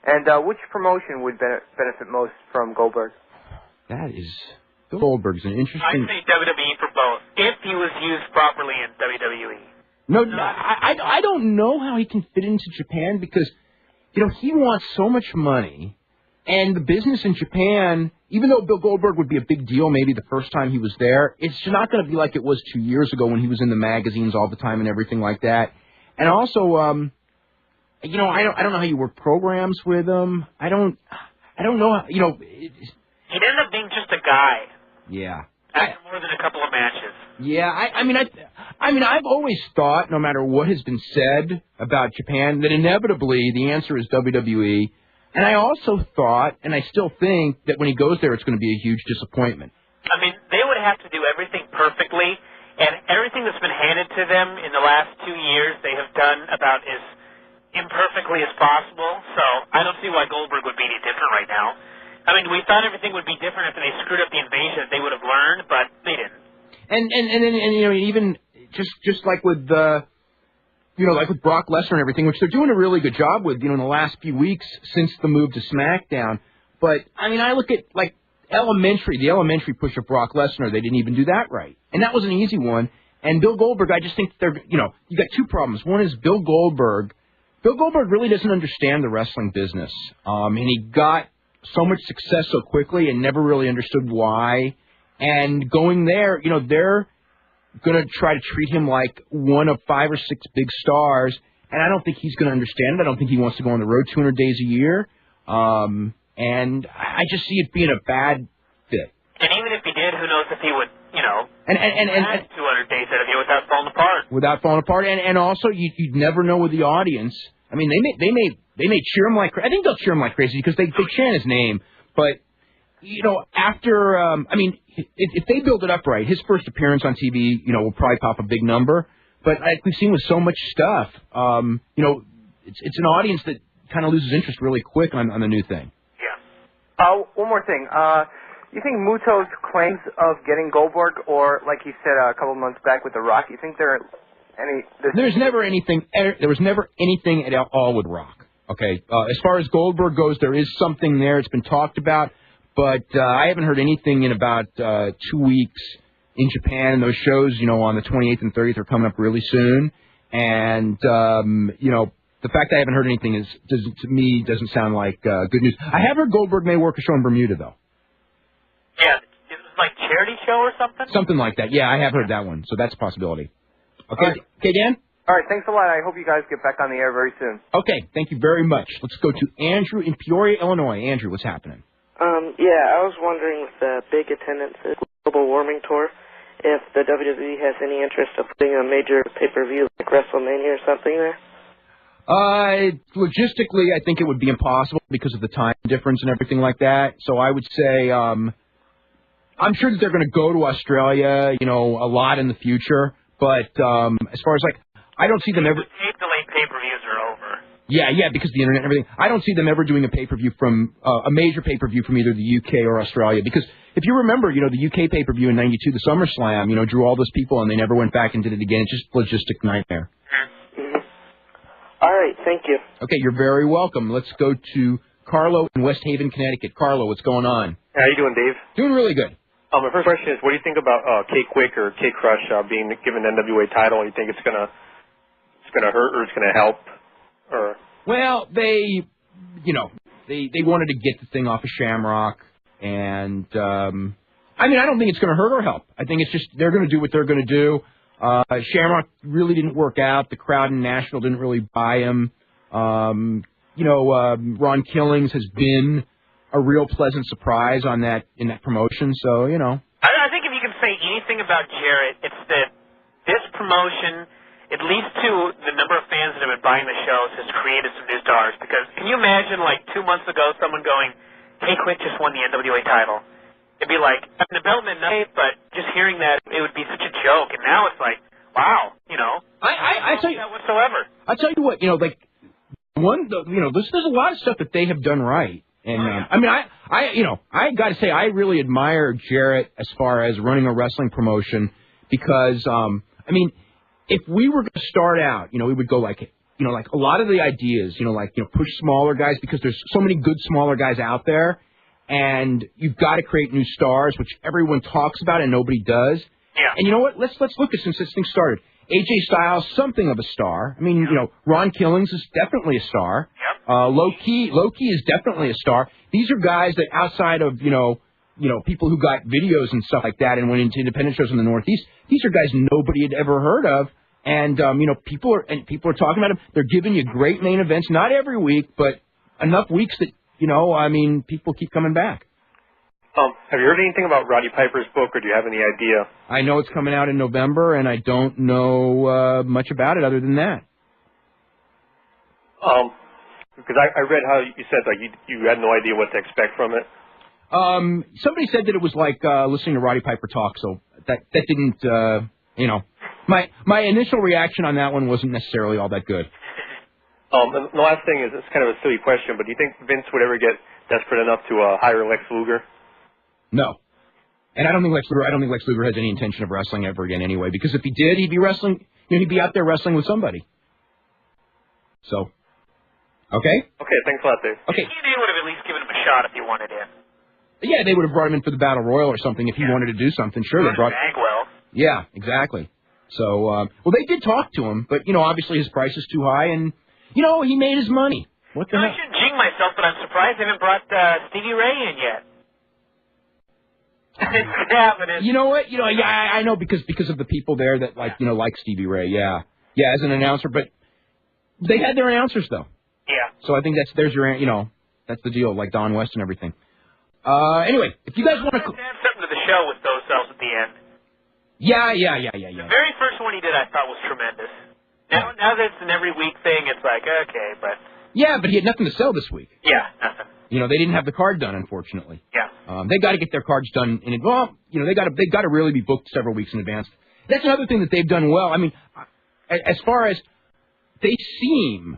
Speaker 13: And which promotion would benefit most from Goldberg?
Speaker 3: Goldberg's an interesting...
Speaker 5: I'd say WWE for both, if he was used properly in WWE.
Speaker 3: No, I don't know how he can fit into Japan because, he wants so much money. And the business in Japan, even though Bill Goldberg would be a big deal maybe the first time he was there, it's not going to be like it was 2 years ago when he was in the magazines all the time and everything like that. And also, I don't know how you work programs with him. I don't know how,
Speaker 5: He'd end up being just a guy.
Speaker 3: Yeah.
Speaker 5: After more than a couple of matches.
Speaker 3: Yeah, I mean, I've always thought, no matter what has been said about Japan, that inevitably the answer is WWE. And I also thought, and I still think, that when he goes there, it's going to be a huge disappointment.
Speaker 5: I mean, they would have to do everything perfectly, and everything that's been handed to them in the last 2 years, they have done about as imperfectly as possible. So I don't see why Goldberg would be any different right now. I mean, we thought everything would be different after they screwed up the invasion. They would have learned, but they didn't.
Speaker 3: And you know, even just like with like with Brock Lesnar and everything, which they're doing a really good job with, in the last few weeks since the move to SmackDown. But I mean, I look at like the elementary push of Brock Lesnar. They didn't even do that right, and that was an easy one. And Bill Goldberg, I just think you got two problems. One is Bill Goldberg. Bill Goldberg really doesn't understand the wrestling business, and he got so much success so quickly and never really understood why. And going there, they're going to try to treat him like one of 5 or 6 big stars, and I don't think he's going to understand it. I don't think he wants to go on the road 200 days a year, and I just see it being a bad fit.
Speaker 5: And even if he did, who knows if he would,
Speaker 3: and
Speaker 5: 200 days out of you without falling apart.
Speaker 3: Without falling apart, and also you'd never know with the audience. I mean, they may cheer him like crazy. I think they'll cheer him like crazy because they chant his name, but. After, if they build it up right, his first appearance on TV, will probably pop a big number. But like we've seen with so much stuff, it's an audience that kind of loses interest really quick on the new thing.
Speaker 13: Yeah. One more thing. You think Muto's claims of getting Goldberg, or like he said a couple months back with The Rock, you think there are any...
Speaker 3: There was never anything at all with Rock. Okay. As far as Goldberg goes, there is something there. It's been talked about. But I haven't heard anything in about 2 weeks in Japan. Those shows, on the 28th and 30th are coming up really soon. And, the fact that I haven't heard anything to me doesn't sound like good news. I have heard Goldberg may work a show in Bermuda, though.
Speaker 5: Yeah, it was like charity show or something?
Speaker 3: Something like that. Yeah, I have heard that one. So that's a possibility. Okay,
Speaker 13: right.
Speaker 3: Okay, Dan?
Speaker 13: All right, thanks a lot. I hope you guys get back on the air very soon.
Speaker 3: Okay, thank you very much. Let's go to Andrew in Peoria, Illinois. Andrew, what's happening?
Speaker 14: Yeah, I was wondering with the big attendance at Global Warming Tour, if the WWE has any interest of putting a major pay-per-view like WrestleMania or something there?
Speaker 3: Logistically, I think it would be impossible because of the time difference and everything like that. So I would say, I'm sure that they're going to go to Australia, a lot in the future. But as far as I don't see them ever.
Speaker 5: Tape delayed pay-per-views are over.
Speaker 3: Yeah, because of the internet and everything. I don't see them ever doing a pay-per-view from a major pay-per-view from either the UK or Australia. Because if you remember, the UK pay-per-view in '92, the SummerSlam, drew all those people and they never went back and did it again. It's just a logistic nightmare.
Speaker 14: Mm-hmm. All right, thank you.
Speaker 3: Okay, you're very welcome. Let's go to Carlo in West Haven, Connecticut. Carlo, what's going on?
Speaker 15: How you doing, Dave?
Speaker 3: Doing really good.
Speaker 15: My first question is, what do you think about K-Quick or K-Crush being given the NWA title? You think it's gonna hurt or it's gonna help? Or
Speaker 3: well, they wanted to get the thing off of Shamrock, and I don't think it's going to hurt or help. I think it's just they're going to do what they're going to do. Shamrock really didn't work out. The crowd in Nashville didn't really buy him. Ron Killings has been a real pleasant surprise in that promotion. So
Speaker 5: I think if you can say anything about Jarrett, it's that this promotion, at least to the number of fans that have been buying the shows, has created some new stars. Because can you imagine, 2 months ago, someone going, K-Quick just won the NWA title? It'd be like, an development night, but just hearing that, it would be such a joke. And now it's like, wow,
Speaker 3: I tell you
Speaker 5: that whatsoever.
Speaker 3: I tell you what, there's a lot of stuff that they have done right. And I got to say, I really admire Jarrett as far as running a wrestling promotion because, if we were going to start out, we would go like a lot of the ideas, push smaller guys because there's so many good smaller guys out there, and you've got to create new stars, which everyone talks about and nobody does.
Speaker 5: Yeah.
Speaker 3: And you know what? Let's look at since this thing started. AJ Styles, something of a star. Ron Killings is definitely a star.
Speaker 5: Yep.
Speaker 3: Low Key is definitely a star. These are guys that outside of people who got videos and stuff like that and went into independent shows in the Northeast. These are guys nobody had ever heard of, and people are talking about them. They're giving you great main events, not every week, but enough weeks that people keep coming back.
Speaker 15: Have you heard anything about Roddy Piper's book, or do you have any idea?
Speaker 3: I know it's coming out in November, and I don't know much about it other than that.
Speaker 15: Because I read how you said like you had no idea what to expect from it.
Speaker 3: Somebody said that it was like listening to Roddy Piper talk, so that didn't, my initial reaction on that one wasn't necessarily all that good.
Speaker 15: And the last thing is, it's kind of a silly question, but do you think Vince would ever get desperate enough to hire Lex Luger?
Speaker 3: No. And I don't think Lex Luger has any intention of wrestling ever again anyway, because if he did, he'd be wrestling, he'd be out there wrestling with somebody. So, okay?
Speaker 15: Okay, thanks a lot, Dave.
Speaker 3: Okay.
Speaker 5: TNA would have at least given him a shot if he wanted in.
Speaker 3: Yeah, they would have brought him in for the Battle Royal or something if he wanted to do something. Sure, they brought.
Speaker 5: Bagwell.
Speaker 3: Yeah, exactly. So, well, they did talk to him, but obviously his price is too high, and he made his money. What the
Speaker 5: I
Speaker 3: hell?
Speaker 5: shouldn't jing myself, but I'm surprised they haven't brought Stevie Ray in yet. It's happening.
Speaker 3: You know what? I know because of the people there that like Stevie Ray. Yeah, as an announcer, but they had their announcers though.
Speaker 5: Yeah.
Speaker 3: So I think there's your that's the deal, like Don West and everything. Anyway, if you guys want to
Speaker 5: add something to the show with those cells at the end.
Speaker 3: Yeah.
Speaker 5: The very first one he did, I thought was tremendous. Now that it's an every week thing, it's like okay, but
Speaker 3: yeah, but he had nothing to sell this week.
Speaker 5: yeah, nothing.
Speaker 3: They didn't have the card done, unfortunately.
Speaker 5: Yeah.
Speaker 3: They got to get their cards done in advance. They got to really be booked several weeks in advance. That's another thing that they've done well. I mean, as far as they seem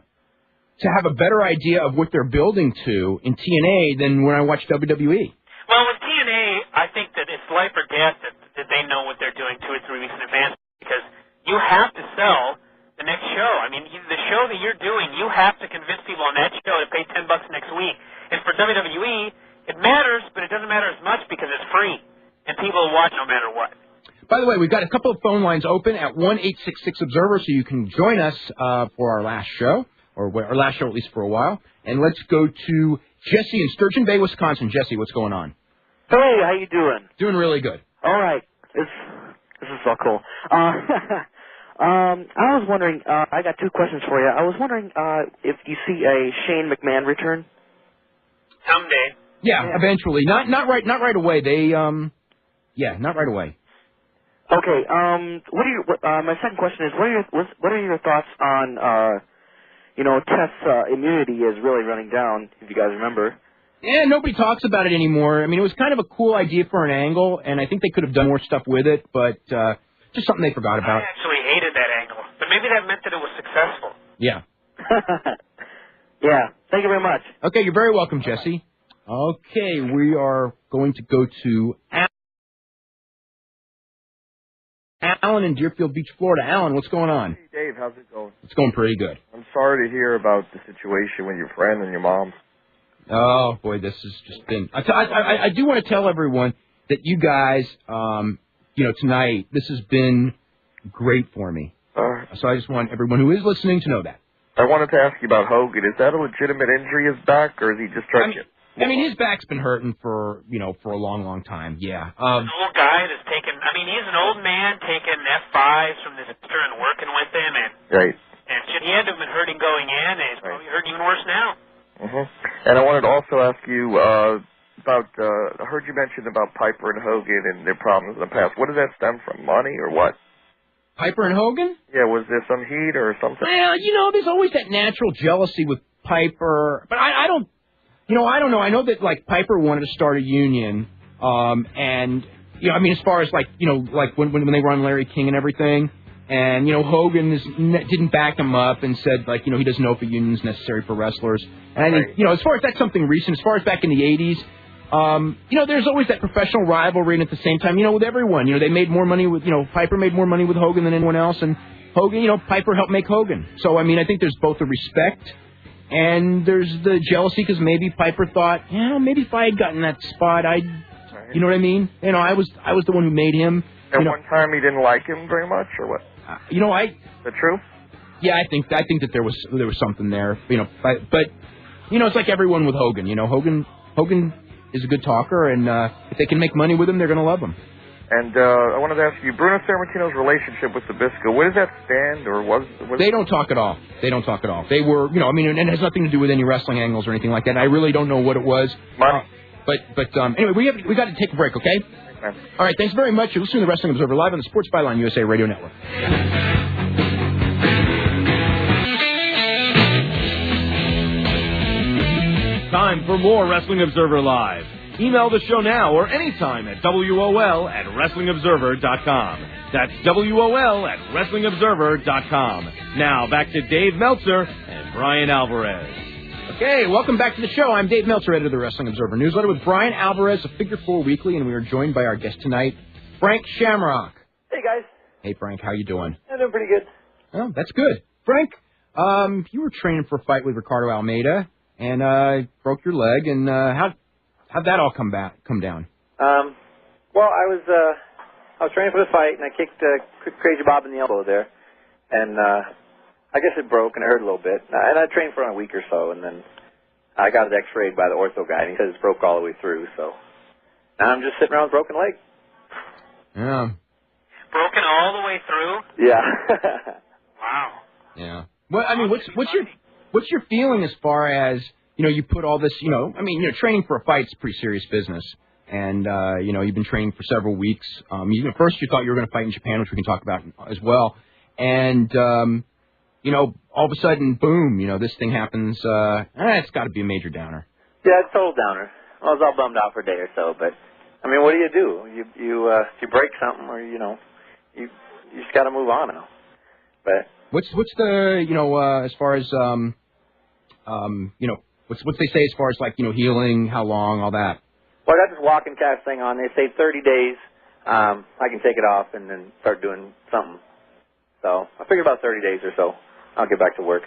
Speaker 3: to have a better idea of what they're building to in TNA than when I watch WWE.
Speaker 5: Well, with TNA, I think that it's life or death that they know what they're doing 2 or 3 weeks in advance because you have to sell the next show. I mean, the show that you're doing, you have to convince people on that show to pay $10 next week. And for WWE, it matters, but it doesn't matter as much because it's free, and people will watch no matter what.
Speaker 3: By the way, we've got a couple of phone lines open at 1-866-OBSERVER, so you can join us for our last show, or our last show at least for a while. And let's go to Jesse in Sturgeon Bay, Wisconsin. Jesse, what's going on?
Speaker 16: Hey, how you doing?
Speaker 3: Doing really good.
Speaker 16: All right. This is so cool. I was wondering, I got 2 questions for you. I was wondering if you see a Shane McMahon return.
Speaker 5: Someday.
Speaker 3: Yeah, eventually. Not right away. They not right away.
Speaker 16: Okay. My second question is, what are your thoughts on Teth's immunity is really running down, if you guys remember.
Speaker 3: Yeah, nobody talks about it anymore. I mean, it was kind of a cool idea for an angle, and I think they could have done more stuff with it, but just something they forgot about.
Speaker 5: I actually hated that angle, but maybe that meant that it was successful.
Speaker 3: Yeah.
Speaker 16: Yeah. Thank you very much.
Speaker 3: Okay, you're very welcome, Jesse. Okay, we are going to go to Alan in Deerfield Beach, Florida. Alan, what's going on?
Speaker 17: Hey, Dave, how's it going?
Speaker 3: It's going pretty good.
Speaker 17: I'm sorry to hear about the situation with your friend and your mom.
Speaker 3: Oh, boy, this has just been... I do want to tell everyone that you guys, tonight, this has been great for me. So I just want everyone who is listening to know that.
Speaker 17: I wanted to ask you about Hogan. Is that a legitimate injury, his back, or is he just trying to get...
Speaker 3: I mean, his back's been hurting for a long, long time, yeah.
Speaker 5: An old guy that's taking... I mean, he's an old man taking F5s from the sister and working with him, and...
Speaker 17: Right.
Speaker 5: And he had to have been hurting going in, and he's probably hurting even worse now.
Speaker 17: And I wanted to also ask you about... I heard you mention about Piper and Hogan and their problems in the past. What does that stem from, money or what?
Speaker 3: Piper and Hogan?
Speaker 17: Yeah, was there some heat or something?
Speaker 3: Well, there's always that natural jealousy with Piper, but I don't know. I know that, like, Piper wanted to start a union, and, as far as, like when they were on Larry King and everything, and, Hogan didn't back him up and said, like, he doesn't know if a union's necessary for wrestlers. And I think, as far as that's something recent, as far as back in the 80s, there's always that professional rivalry, and at the same time, with everyone, they made more money with, Piper made more money with Hogan than anyone else, and Hogan, Piper helped make Hogan. So, I think there's both the respect, and there's the jealousy, because maybe Piper thought, maybe if I had gotten that spot, I'd, you know what I mean? I was the one who made him.
Speaker 17: At one time he didn't like him very much, or what?
Speaker 3: Is
Speaker 17: that true?
Speaker 3: Yeah, I think that there was something there, but it's like everyone with Hogan, Hogan is a good talker, and if they can make money with him, they're going to love him.
Speaker 17: And I wanted to ask you, Bruno Sammartino's relationship with Zbyszko, where does that stand, or was...
Speaker 3: They don't talk at all. They were, and it has nothing to do with any wrestling angles or anything like that. I really don't know what it was.
Speaker 17: Money?
Speaker 3: But anyway, we got to take a break, okay? All right, thanks very much. You're listening to the Wrestling Observer live on the Sports Byline USA Radio Network.
Speaker 4: Time for more Wrestling Observer Live. Email the show now or anytime at WOL@WrestlingObserver.com. That's WOL@WrestlingObserver.com. Now, back to Dave Meltzer and Brian Alvarez.
Speaker 3: Okay, welcome back to the show. I'm Dave Meltzer, editor of the Wrestling Observer Newsletter, with Brian Alvarez of Figure 4 Weekly, and we are joined by our guest tonight, Frank Shamrock.
Speaker 18: Hey, guys.
Speaker 3: Hey, Frank, how you doing?
Speaker 18: I'm doing pretty good.
Speaker 3: Oh, that's good. Frank, you were training for a fight with Ricardo Almeida, and broke your leg, and how'd that all come down?
Speaker 18: Well, I was training for the fight, and I kicked Crazy Bob in the elbow there, and I guess it broke, and it hurt a little bit. And I trained for a week or so, and then I got it x-rayed by the ortho guy, and he said it's broke all the way through, so now I'm just sitting around with a broken leg.
Speaker 3: Yeah.
Speaker 5: Broken all the way through?
Speaker 18: Yeah.
Speaker 5: Wow.
Speaker 3: Yeah. Well, I mean, what's your feeling as far as, you put all this, training for a fight's pretty serious business, and you've been training for several weeks. First you thought you were going to fight in Japan, which we can talk about as well, and all of a sudden, boom, this thing happens. It's got to be a major downer.
Speaker 18: Yeah, it's a total downer. I was all bummed out for a day or so, but I mean, what do? You break something, or you just got to move on now. But
Speaker 3: what's the as far as what's they say as far as like healing, how long, all that?
Speaker 18: Well, I got this walking cast thing on. They say 30 days. I can take it off and then start doing something. So I figure about 30 days or so, I'll get back to work.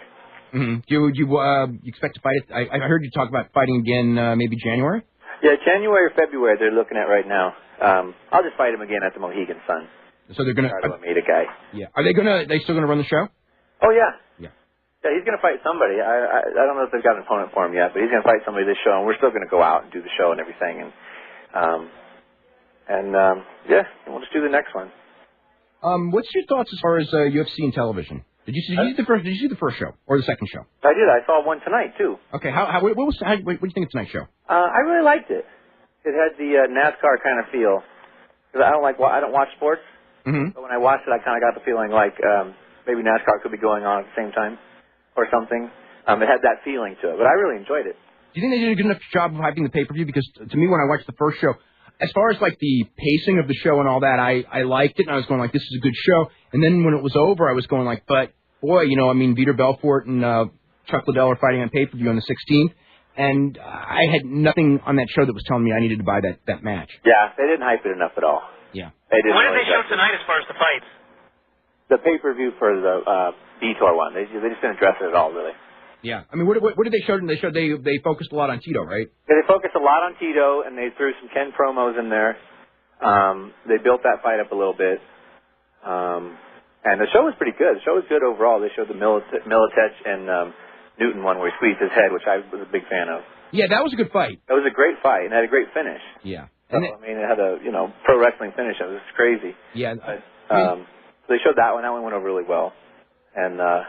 Speaker 3: Mm-hmm. Do you expect to fight it? I heard you talk about fighting again maybe January?
Speaker 18: Yeah, January or February they're looking at right now. I'll just fight him again at the Mohegan Sun.
Speaker 3: So they're gonna.
Speaker 18: I made a guy.
Speaker 3: Yeah. Are they still gonna run the show?
Speaker 18: Oh yeah.
Speaker 3: Yeah.
Speaker 18: Yeah, he's gonna fight somebody. I don't know if they've got an opponent for him yet, but he's gonna fight somebody this show, and we're still gonna go out and do the show and everything, and we'll just do the next one.
Speaker 3: What's your thoughts as far as UFC and television? Did you see the first show or the second show?
Speaker 18: I did. I saw one tonight too.
Speaker 3: Okay. What do you think of tonight's show?
Speaker 18: I really liked it. It had the NASCAR kind of feel. Because I don't watch sports.
Speaker 3: Mm-hmm.
Speaker 18: But when I watched it, I kind of got the feeling like maybe NASCAR could be going on at the same time or something. It had that feeling to it, but I really enjoyed it.
Speaker 3: Do you think they did a good enough job of hyping the pay-per-view? Because to me, when I watched the first show, as far as like the pacing of the show and all that, I liked it, and I was going like, this is a good show. And then when it was over, I was going like, but boy, Vitor Belfort and Chuck Liddell are fighting on pay-per-view on the 16th, and I had nothing on that show that was telling me I needed to buy that match.
Speaker 18: Yeah, they didn't hype it enough at all.
Speaker 3: Yeah.
Speaker 5: What did they show tonight as far as the fights?
Speaker 18: The pay-per-view for the Vitor one. They just didn't address it at all, really.
Speaker 3: Yeah. I mean, what did they show? They focused a lot on Tito, right?
Speaker 18: Yeah, they focused a lot on Tito, and they threw some Ken promos in there. They built that fight up a little bit. And the show was pretty good. The show was good overall. They showed the Militech and Newton one where he squeezed his head, which I was a big fan of.
Speaker 3: Yeah, that was a good fight.
Speaker 18: It was a great fight, and it had a great finish.
Speaker 3: Yeah.
Speaker 18: So, it had a pro wrestling finish. It was crazy.
Speaker 3: Yeah.
Speaker 18: But, so they showed that one. That one went over really well, and the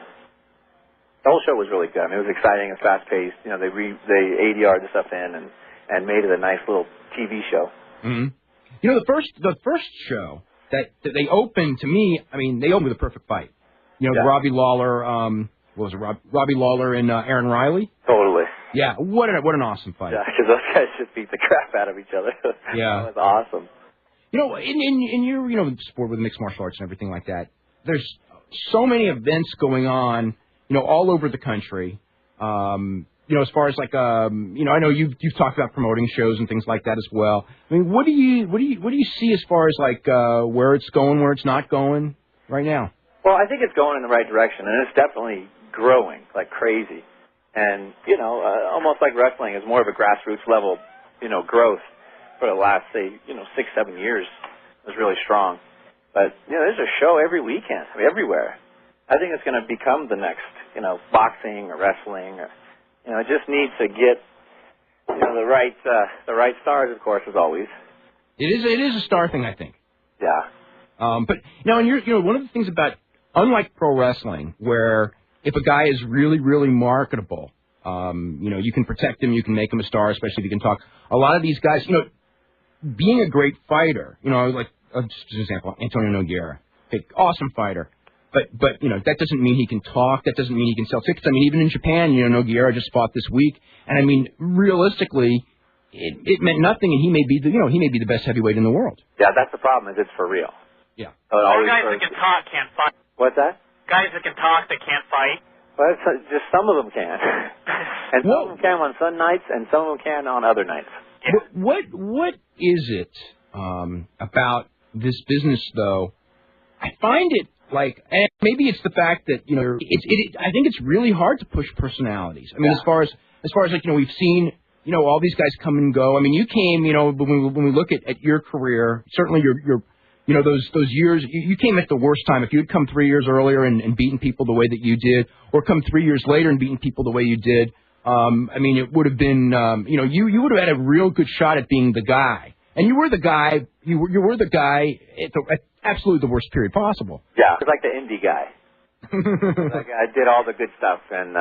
Speaker 18: whole show was really good. I mean, it was exciting and fast paced. They ADR'd the stuff in and made it a nice little TV show.
Speaker 3: Mm-hmm. The first show that they opened to me. I mean, they opened with a perfect fight. The Robbie Lawler. What was it? Robbie Lawler and Aaron Riley.
Speaker 18: Totally.
Speaker 3: Yeah, what an awesome fight.
Speaker 18: Yeah, because those guys just beat the crap out of each other.
Speaker 3: Yeah.
Speaker 18: That was awesome.
Speaker 3: In your sport with mixed martial arts and everything like that, there's so many events going on, all over the country. As far as like I know you've talked about promoting shows and things like that as well. I mean, what do you see as far as like where it's going, where it's not going right now?
Speaker 18: Well, I think it's going in the right direction, and it's definitely growing like crazy. And, almost like wrestling is more of a grassroots level, growth for the last, say, 6-7 years was really strong. But, there's a show every weekend, everywhere. I think it's going to become the next, boxing or wrestling. Or, it just needs to get, the right stars, of course, as always.
Speaker 3: It is a star thing, I think.
Speaker 18: Yeah.
Speaker 3: But now, and one of the things about, unlike pro wrestling, where if a guy is really, really marketable, You can protect him, you can make him a star, especially if you can talk. A lot of these guys, being a great fighter, like just an example, Antonio Nogueira, awesome fighter. But that doesn't mean he can talk. That doesn't mean he can sell tickets. I mean, even in Japan, Nogueira just fought this week, and I mean, realistically, it meant nothing, and he may be the best heavyweight in the world.
Speaker 18: Yeah, that's the problem. Is it's for real.
Speaker 3: Yeah.
Speaker 18: So
Speaker 5: Or guys that can talk can't fight.
Speaker 18: What's that?
Speaker 5: Guys that can talk that can't fight.
Speaker 18: Well, just some of them can, and some of them can on some nights, and some of them can on other nights.
Speaker 3: Yeah. What is it about this business, though? I find it and maybe it's the fact that I think it's really hard to push personalities. I mean, as far as we've seen all these guys come and go. I mean, you came when we look at your career, certainly your those years you came at the worst time. If you had come 3 years earlier and beaten people the way that you did, or come 3 years later and beaten people the way you did, I mean, it would have been you would have had a real good shot at being the guy. And you were the guy. You were the guy at absolutely the worst period possible.
Speaker 18: Yeah, it was like the indie guy. I did all the good stuff, and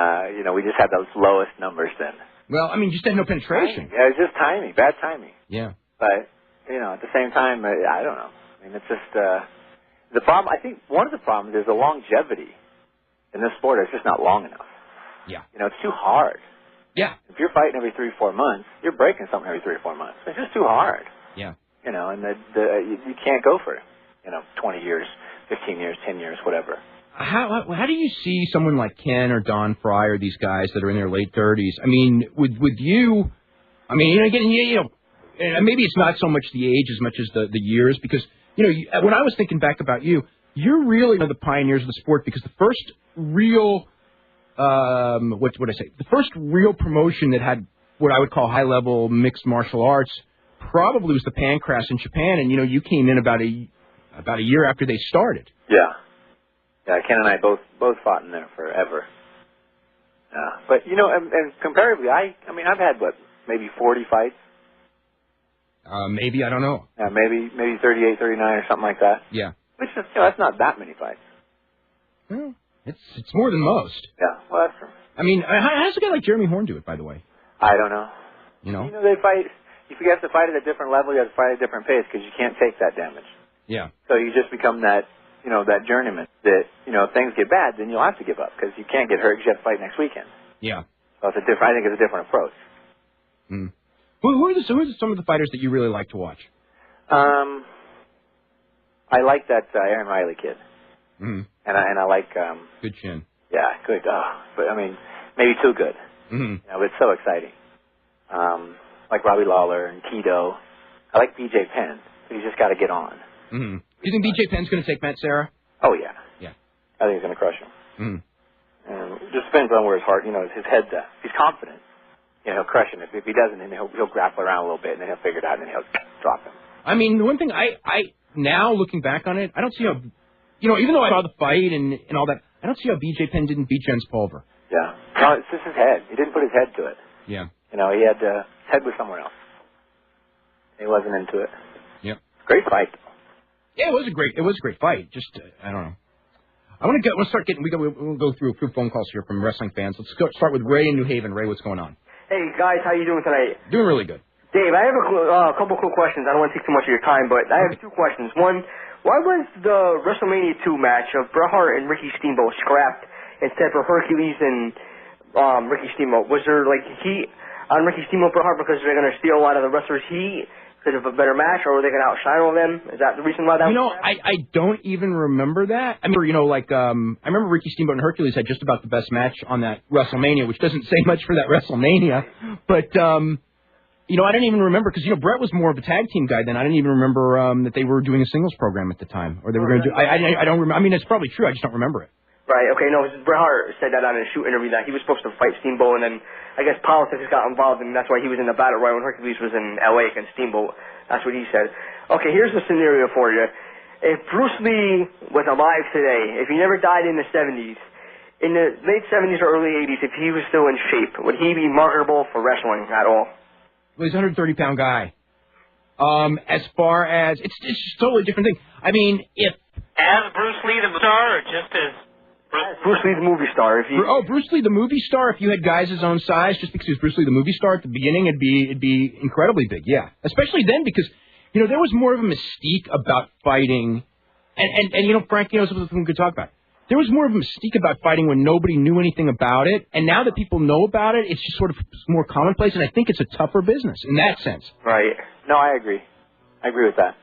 Speaker 18: we just had those lowest numbers then.
Speaker 3: Well, I mean, you just had no penetration.
Speaker 18: Yeah, it was just timing, bad timing.
Speaker 3: Yeah.
Speaker 18: But at the same time, I don't know. I mean, it's just the problem. I think one of the problems is the longevity in this sport. It's just not long enough.
Speaker 3: Yeah.
Speaker 18: It's too hard.
Speaker 3: Yeah.
Speaker 18: If you're fighting every 3 or 4 months, you're breaking something every 3 or 4 months. It's just too hard.
Speaker 3: Yeah.
Speaker 18: And you can't go for 20 years, 15 years, 10 years, whatever.
Speaker 3: How do you see someone like Ken or Don Fry or these guys that are in their late 30s? I mean, with you, I mean, again, maybe it's not so much the age as much as the years, because when I was thinking back about you, you're really one of the pioneers of the sport, because the first real the first real promotion that had what I would call high level mixed martial arts probably was the Pancras in Japan, and you came in about a year after they started.
Speaker 18: Yeah. Yeah, Ken and I both fought in there forever. But and comparatively, I've had maybe 40 fights.
Speaker 3: Maybe, I don't know.
Speaker 18: Yeah, maybe 38, 39 or something like that.
Speaker 3: Yeah.
Speaker 18: Which is that's not that many fights.
Speaker 3: Well, it's more than most.
Speaker 18: Yeah, well, that's true.
Speaker 3: I mean, how does a guy like Jeremy Horn do it, by the way?
Speaker 18: I don't know. They fight. If you have to fight at a different level, you have to fight at a different pace, because you can't take that damage.
Speaker 3: Yeah.
Speaker 18: So you just become that journeyman that, if things get bad, then you'll have to give up, because you can't get hurt because you have to fight next weekend.
Speaker 3: Yeah.
Speaker 18: So I think it's a different approach.
Speaker 3: Mm. Who are some of the fighters that you really like to watch?
Speaker 18: I like that Aaron Riley kid.
Speaker 3: Mm-hmm.
Speaker 18: And I like...
Speaker 3: good chin.
Speaker 18: Yeah, good. But, maybe too good.
Speaker 3: Mm-hmm.
Speaker 18: But it's so exciting. Like Robbie Lawler and Tito. I like B.J. Penn. He's just got to get on.
Speaker 3: Mm-hmm. Do you think B.J. Penn's going to take Matt Serra?
Speaker 18: Oh, yeah.
Speaker 3: Yeah.
Speaker 18: I think he's going to crush him.
Speaker 3: Mm-hmm.
Speaker 18: And it just depends on where his heart, his head's at. If he's confident, he'll crush him. If he doesn't, then he'll grapple around a little bit, and then he'll figure it out, and then he'll drop him. I
Speaker 3: mean, the one thing I now looking back on it, I don't see how, even though I saw the fight and all that, I don't see how B.J. Penn didn't beat Jens Pulver.
Speaker 18: Yeah. No, it's just his head. He didn't put his head to it.
Speaker 3: Yeah.
Speaker 18: He had his head was somewhere else. He wasn't into it.
Speaker 3: Yep.
Speaker 18: Great fight.
Speaker 3: Yeah, it was a great fight. Just I don't know. We'll go through a few phone calls here from wrestling fans. Let's start with Ray in New Haven. Ray, what's going on?
Speaker 19: Hey guys, how you doing tonight?
Speaker 3: Doing really good.
Speaker 19: Dave, I have a couple quick questions. I don't want to take too much of your time, but I have 2 questions. One, why was the WrestleMania 2 match of Bret Hart and Ricky Steamboat scrapped instead for Hercules and Ricky Steamboat? Was there heat on Ricky Steamboat, Bret Hart, because they're going to steal a lot of the wrestlers' heat because of a better match, or were they going to outshine all of them? Is that the reason why that was scrapped?
Speaker 3: I don't even remember that. I remember, I remember Ricky Steamboat and Hercules had just about the best match on that WrestleMania, which doesn't say much for that WrestleMania. But, I didn't even remember, because, Bret was more of a tag team guy then. I didn't even remember that they were doing a singles program at the time. Or they were going to do... I don't remember. I mean, it's probably true. I just don't remember it.
Speaker 19: Right, okay, no, Bret Hart said that on a shoot interview that he was supposed to fight Steamboat, and then I guess politics got involved, and that's why he was in the battle royal when Hercules was in L.A. against Steamboat. That's what he said. Okay, here's the scenario for you. If Bruce Lee was alive today, if he never died in the 70s, in the late 70s or early 80s, if he was still in shape, would he be marketable for wrestling at all?
Speaker 3: Well, he's a 130-pound guy. As far as... It's a totally different thing. I mean, if...
Speaker 5: As Bruce Lee the star, or just as
Speaker 19: Bruce Lee the movie star.
Speaker 3: Bruce Lee the movie star. If you had guys his own size, just because he was Bruce Lee the movie star at the beginning, it'd be incredibly big. Yeah, especially then because there was more of a mystique about fighting, and Frank knows something we could talk about. There was more of a mystique about fighting when nobody knew anything about it, and now that people know about it, it's just sort of more commonplace, and I think it's a tougher business in that sense.
Speaker 18: Right. No, I agree. I agree with that.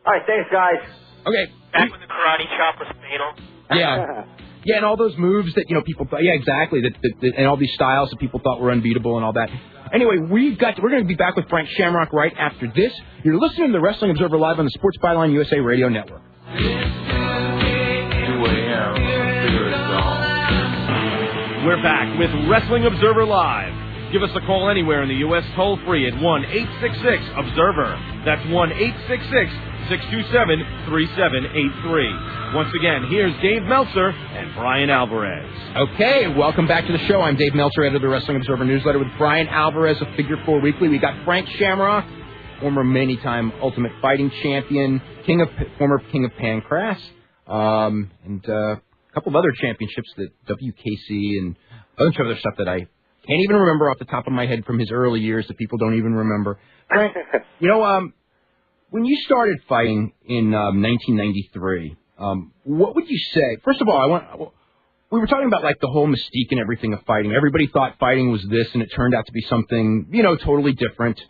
Speaker 19: All right, thanks, guys.
Speaker 3: Okay.
Speaker 5: Back when the karate chop was fatal.
Speaker 3: Yeah. Yeah, and all those moves that people thought, yeah, exactly, that and all these styles that people thought were unbeatable and all that. Anyway, we're going to be back with Frank Shamrock right after this. You're listening to the Wrestling Observer Live on the Sports Byline USA Radio Network.
Speaker 4: We're back with Wrestling Observer Live. Give us a call anywhere in the U.S. toll-free at 1-866-OBSERVER. That's 1-866-627-3783. Once again, here's Dave Meltzer and Brian Alvarez.
Speaker 3: Okay, welcome back to the show. I'm Dave Meltzer, editor of the Wrestling Observer newsletter, with Brian Alvarez of Figure 4 Weekly. We got Frank Shamrock, former many-time Ultimate Fighting champion, former King of Pancras, and a couple of other championships, the WKC and a bunch of other stuff that I can't even remember off the top of my head from his early years that people don't even remember. Frank, when you started fighting in 1993, what would you say? First of all, we were talking about like the whole mystique and everything of fighting. Everybody thought fighting was this, and it turned out to be something totally different.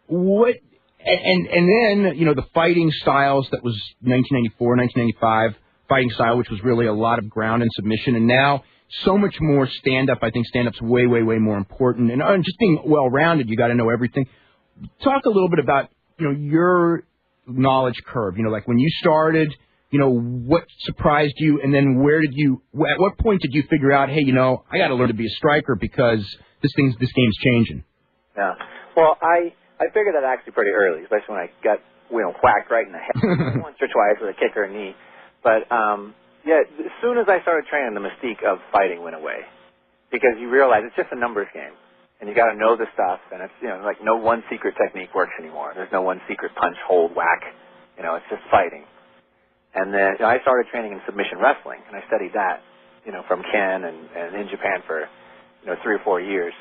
Speaker 3: And then the fighting styles that was 1994, 1995 fighting style, which was really a lot of ground and submission, and now so much more stand-up. I think stand-up's way, way, way more important. And just being well-rounded, you got to know everything. Talk a little bit about, your knowledge curve. Like when you started, what surprised you, and then at what point did you figure out, hey, I got to learn to be a striker because this game's changing?
Speaker 18: Yeah. Well, I figured that actually pretty early, especially when I got, whacked right in the head once or twice with a kick or a knee. But, yeah, as soon as I started training, the mystique of fighting went away. Because you realize it's just a numbers game. And you got to know the stuff. And it's, like no one secret technique works anymore. There's no one secret punch, hold, whack. It's just fighting. And then I started training in submission wrestling. And I studied that, from Ken and in Japan for, 3 or 4 years.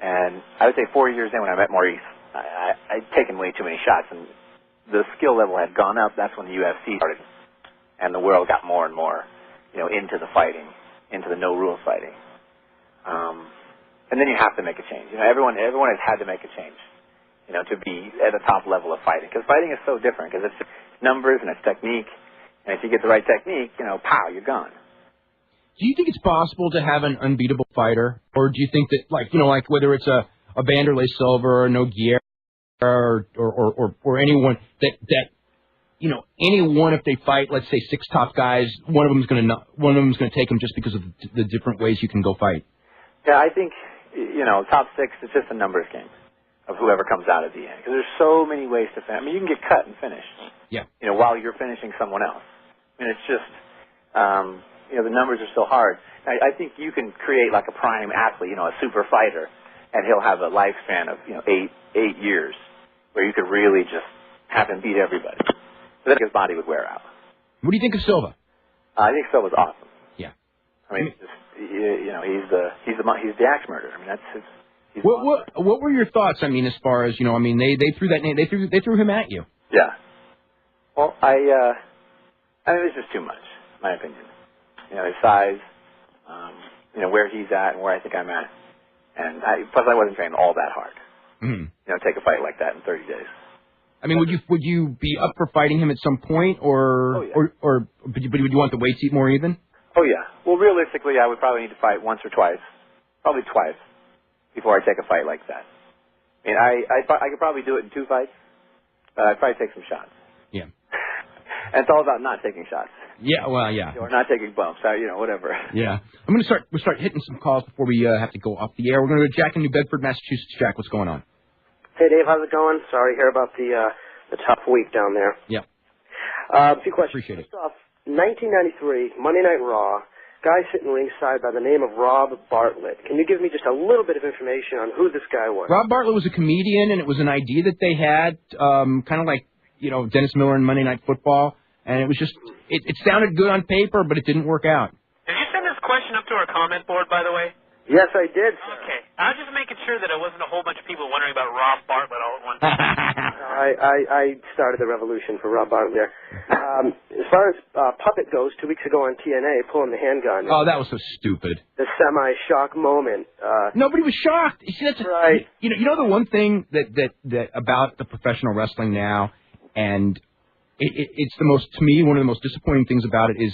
Speaker 18: And I would say 4 years in when I met Maurice, I'd taken way too many shots. And the skill level had gone up. That's when the UFC started. And the world got more and more, into the fighting, into the no-rules fighting. And then you have to make a change. Everyone has had to make a change, to be at the top level of fighting. Because fighting is so different, because it's numbers and it's technique. And if you get the right technique, pow, you're gone.
Speaker 3: Do you think it's possible to have an unbeatable fighter? Or do you think that, like whether it's a Vanderlei Silva or Nogueira or anyone that anyone, if they fight, let's say 6 top guys, one of them's going to take them just because of the different ways you can go fight.
Speaker 18: Yeah, I think top 6, it's just a numbers game of whoever comes out at the end, because there's so many ways to finish. I mean, you can get cut and finish.
Speaker 3: Yeah.
Speaker 18: While you're finishing someone else. I mean, it's just the numbers are so hard. I think you can create like a prime athlete, a super fighter, and he'll have a lifespan of 8 years where you could really just have him beat everybody. Then his body would wear out.
Speaker 3: What do you think of Silva?
Speaker 18: I think Silva's awesome.
Speaker 3: Yeah.
Speaker 18: I mean, he's the axe murderer. I mean, that's his.
Speaker 3: What were your thoughts? I mean, as far as they threw that name, they threw him at you.
Speaker 18: Yeah. Well, I mean, it was just too much, in my opinion. His size, where he's at and where I think I'm at, and plus I wasn't training all that hard.
Speaker 3: Mm-hmm.
Speaker 18: Take a fight like that in 30 days.
Speaker 3: I mean, would you be up for fighting him at some point, or would you want the weight seat more even?
Speaker 18: Oh yeah. Well, realistically, I would probably need to fight once or twice, probably twice, before I take a fight like that. I mean, I could probably do it in 2 fights, but I'd probably take some shots.
Speaker 3: Yeah.
Speaker 18: And it's all about not taking shots.
Speaker 3: Yeah. Well, yeah.
Speaker 18: Or not taking bumps. Whatever.
Speaker 3: Yeah. We'll start hitting some calls before we have to go off the air. We're going to go to Jack in New Bedford, Massachusetts. Jack, what's going on?
Speaker 20: Hey, Dave, how's it going? Sorry to hear about the tough week down there.
Speaker 3: Yeah.
Speaker 20: A few questions.
Speaker 3: Appreciate it.
Speaker 20: First off, 1993, Monday Night Raw, guy sitting ringside by the name of Rob Bartlett. Can you give me just a little bit of information on who this guy was?
Speaker 3: Rob Bartlett was a comedian, and it was an idea that they had, kind of like, Dennis Miller in Monday Night Football, and it was just, it sounded good on paper, but it didn't work out.
Speaker 5: Did you send us contribution up to our comment board, by the way?
Speaker 20: Yes, I did, sir.
Speaker 5: Okay. I was just making sure that it wasn't a whole bunch of people wondering about Rob Bartlett all at one time.
Speaker 20: I started the revolution for Rob Bartlett there. As far as Puppet goes, 2 weeks ago on TNA, pulling the handgun.
Speaker 3: Oh, that was so stupid.
Speaker 20: The semi-shock moment.
Speaker 3: Nobody was shocked. You see, that's
Speaker 20: right.
Speaker 3: You know the one thing that about the professional wrestling now, and it's the most, to me, one of the most disappointing things about it is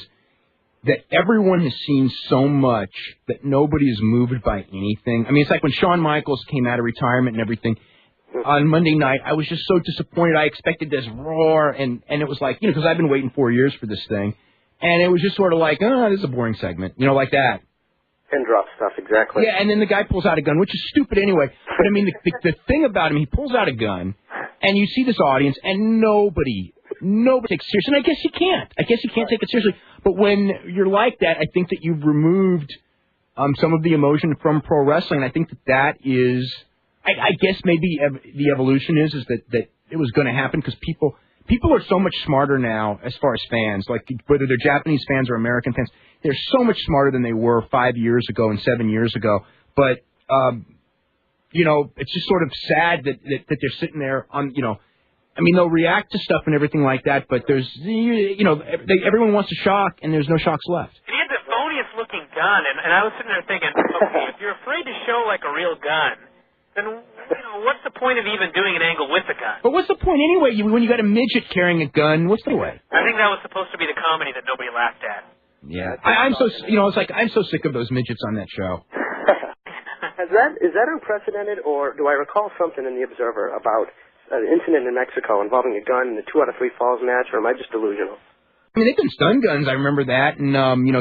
Speaker 3: that everyone has seen so much that nobody is moved by anything. I mean, it's like when Shawn Michaels came out of retirement and everything. On Monday night, I was just so disappointed. I expected this roar, and it was like, because I've been waiting 4 years for this thing, and it was just sort of like, oh, this is a boring segment, like that.
Speaker 20: Pin drop stuff, exactly.
Speaker 3: Yeah, and then the guy pulls out a gun, which is stupid anyway. But, I mean, the thing about him, he pulls out a gun, and you see this audience, and nobody takes it seriously. And I guess you can't. Take it seriously. But when you're like that, I think that you've removed some of the emotion from pro wrestling. I think that is, I guess maybe the evolution is that it was going to happen because people are so much smarter now as far as fans, like whether they're Japanese fans or American fans, they're so much smarter than they were 5 years ago and 7 years ago. But, it's just sort of sad that they're sitting there on, I mean, they'll react to stuff and everything like that, but there's, everyone wants to shock, and there's no shocks left.
Speaker 5: And he had the phoniest looking gun, and I was sitting there thinking, okay, if you're afraid to show like a real gun, then what's the point of even doing an angle with a gun?
Speaker 3: But what's the point anyway? When you got a midget carrying a gun, what's the way?
Speaker 5: I think that was supposed to be the comedy that nobody laughed at.
Speaker 3: Yeah, I'm so it's like I'm so sick of those midgets on that show.
Speaker 20: Is that unprecedented, or do I recall something in the Observer about an incident in Mexico involving a gun in the 2 out of 3 falls match, or am I just delusional?
Speaker 3: I mean, they've been stun guns. I remember that, and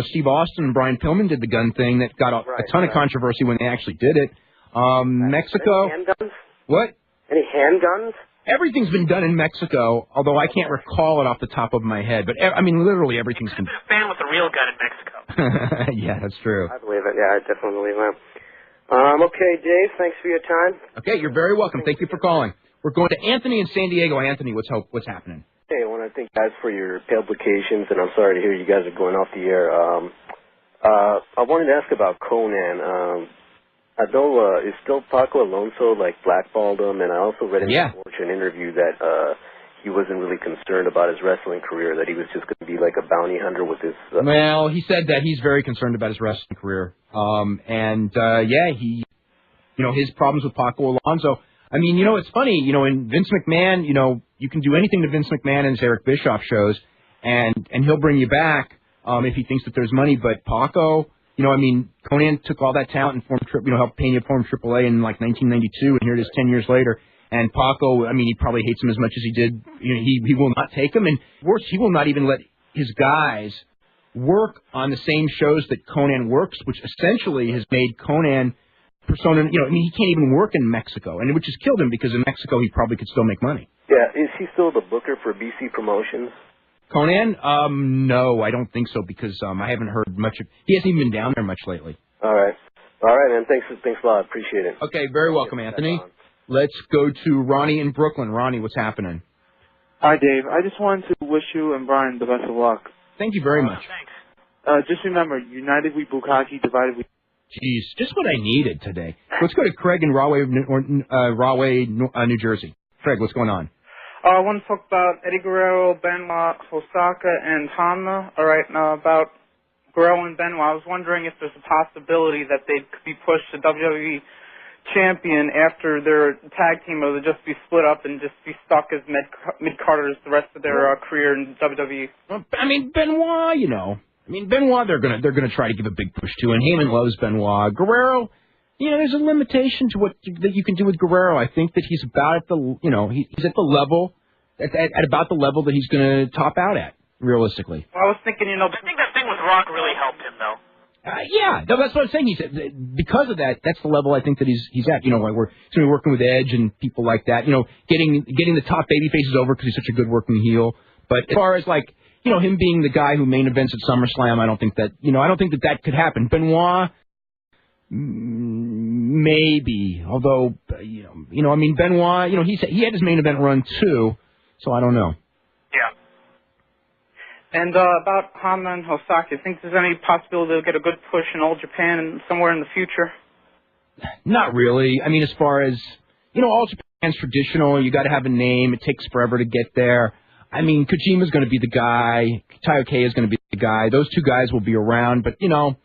Speaker 3: Steve Austin and Brian Pillman did the gun thing that got a ton of controversy when they actually did it. Mexico.
Speaker 20: Any handguns?
Speaker 3: What?
Speaker 20: Any handguns?
Speaker 3: Everything's been done in Mexico, although I can't recall it off the top of my head. But I mean, literally everything's been.
Speaker 5: A fan with a real gun in Mexico.
Speaker 3: Yeah, that's true.
Speaker 20: I believe it. Yeah, I definitely believe that. Okay, Dave. Thanks for your time.
Speaker 3: Okay, you're very welcome. Thank you for calling. We're going to Anthony in San Diego. Anthony, what's happening?
Speaker 21: Hey, I want to thank you guys for your publications, and I'm sorry to hear you guys are going off the air. I wanted to ask about Conan. I know is still Paco Alonso blackballed him, and I also read in the Fortune interview that he wasn't really concerned about his wrestling career, that he was just going to be like a bounty hunter with his...
Speaker 3: Well, he said that he's very concerned about his wrestling career. He, his problems with Paco Alonso. I mean, it's funny, in Vince McMahon, you can do anything to Vince McMahon and his Eric Bischoff shows, and he'll bring you back if he thinks that there's money. But Paco, Conan took all that talent and helped Pena form AAA in 1992, and here it is 10 years later. And Paco, he probably hates him as much as he did. He will not take him, and worse, he will not even let his guys work on the same shows that Conan works, which essentially has made Conan persona. He can't even work in Mexico, and which has killed him because in Mexico he probably could still make money.
Speaker 21: Yeah, is he still the booker for BC Promotions?
Speaker 3: Conan? No, I don't think so because I haven't heard much. He hasn't even been down there much lately.
Speaker 21: All right, man. Thanks a lot. Appreciate it.
Speaker 3: Okay, very welcome, Anthony. Let's go to Ronnie in Brooklyn. Ronnie, what's happening?
Speaker 22: Hi, Dave. I just wanted to wish you and Brian the best of luck.
Speaker 3: Thank you very much.
Speaker 5: Thanks.
Speaker 22: Just remember, united we Bukkake, divided we...
Speaker 3: Jeez, just what I needed today. Let's go to Craig in Rahway, New Jersey. Craig, what's going on?
Speaker 23: I want to talk about Eddie Guerrero, Benoit, Hosaka, and Hanma. All right, now about Guerrero and Benoit, I was wondering if there's a possibility that they could be pushed to WWE champion after their tag team, or they'll just be split up and just be stuck as mid-carders the rest of their career in WWE.
Speaker 3: Well, Benoit, Benoit, they're gonna try to give a big push to, and Heyman loves Benoit. Guerrero, there's a limitation to what that you can do with Guerrero. I think that he's about at the, he's at the level, at about the level that he's gonna top out at, realistically.
Speaker 23: Well, I was thinking,
Speaker 5: I think that thing with Rock really helped him, though.
Speaker 3: That's what I'm saying. He said because of that, that's the level I think that he's at. We're going to be working with Edge and people like that. Getting the top baby faces over because he's such a good working heel. But as far as him being the guy who main events at SummerSlam, I don't think that could happen. Benoit, maybe. Although, Benoit, he had his main event run too, so I don't know.
Speaker 5: Yeah.
Speaker 23: And about Hanma and Hosaka, you think there's any possibility they'll get a good push in All Japan and somewhere in the future?
Speaker 3: Not really. I mean, as far as, All Japan's traditional. You got to have a name. It takes forever to get there. I mean, Kojima's going to be the guy. Taioke is going to be the guy. Those two guys will be around, but, not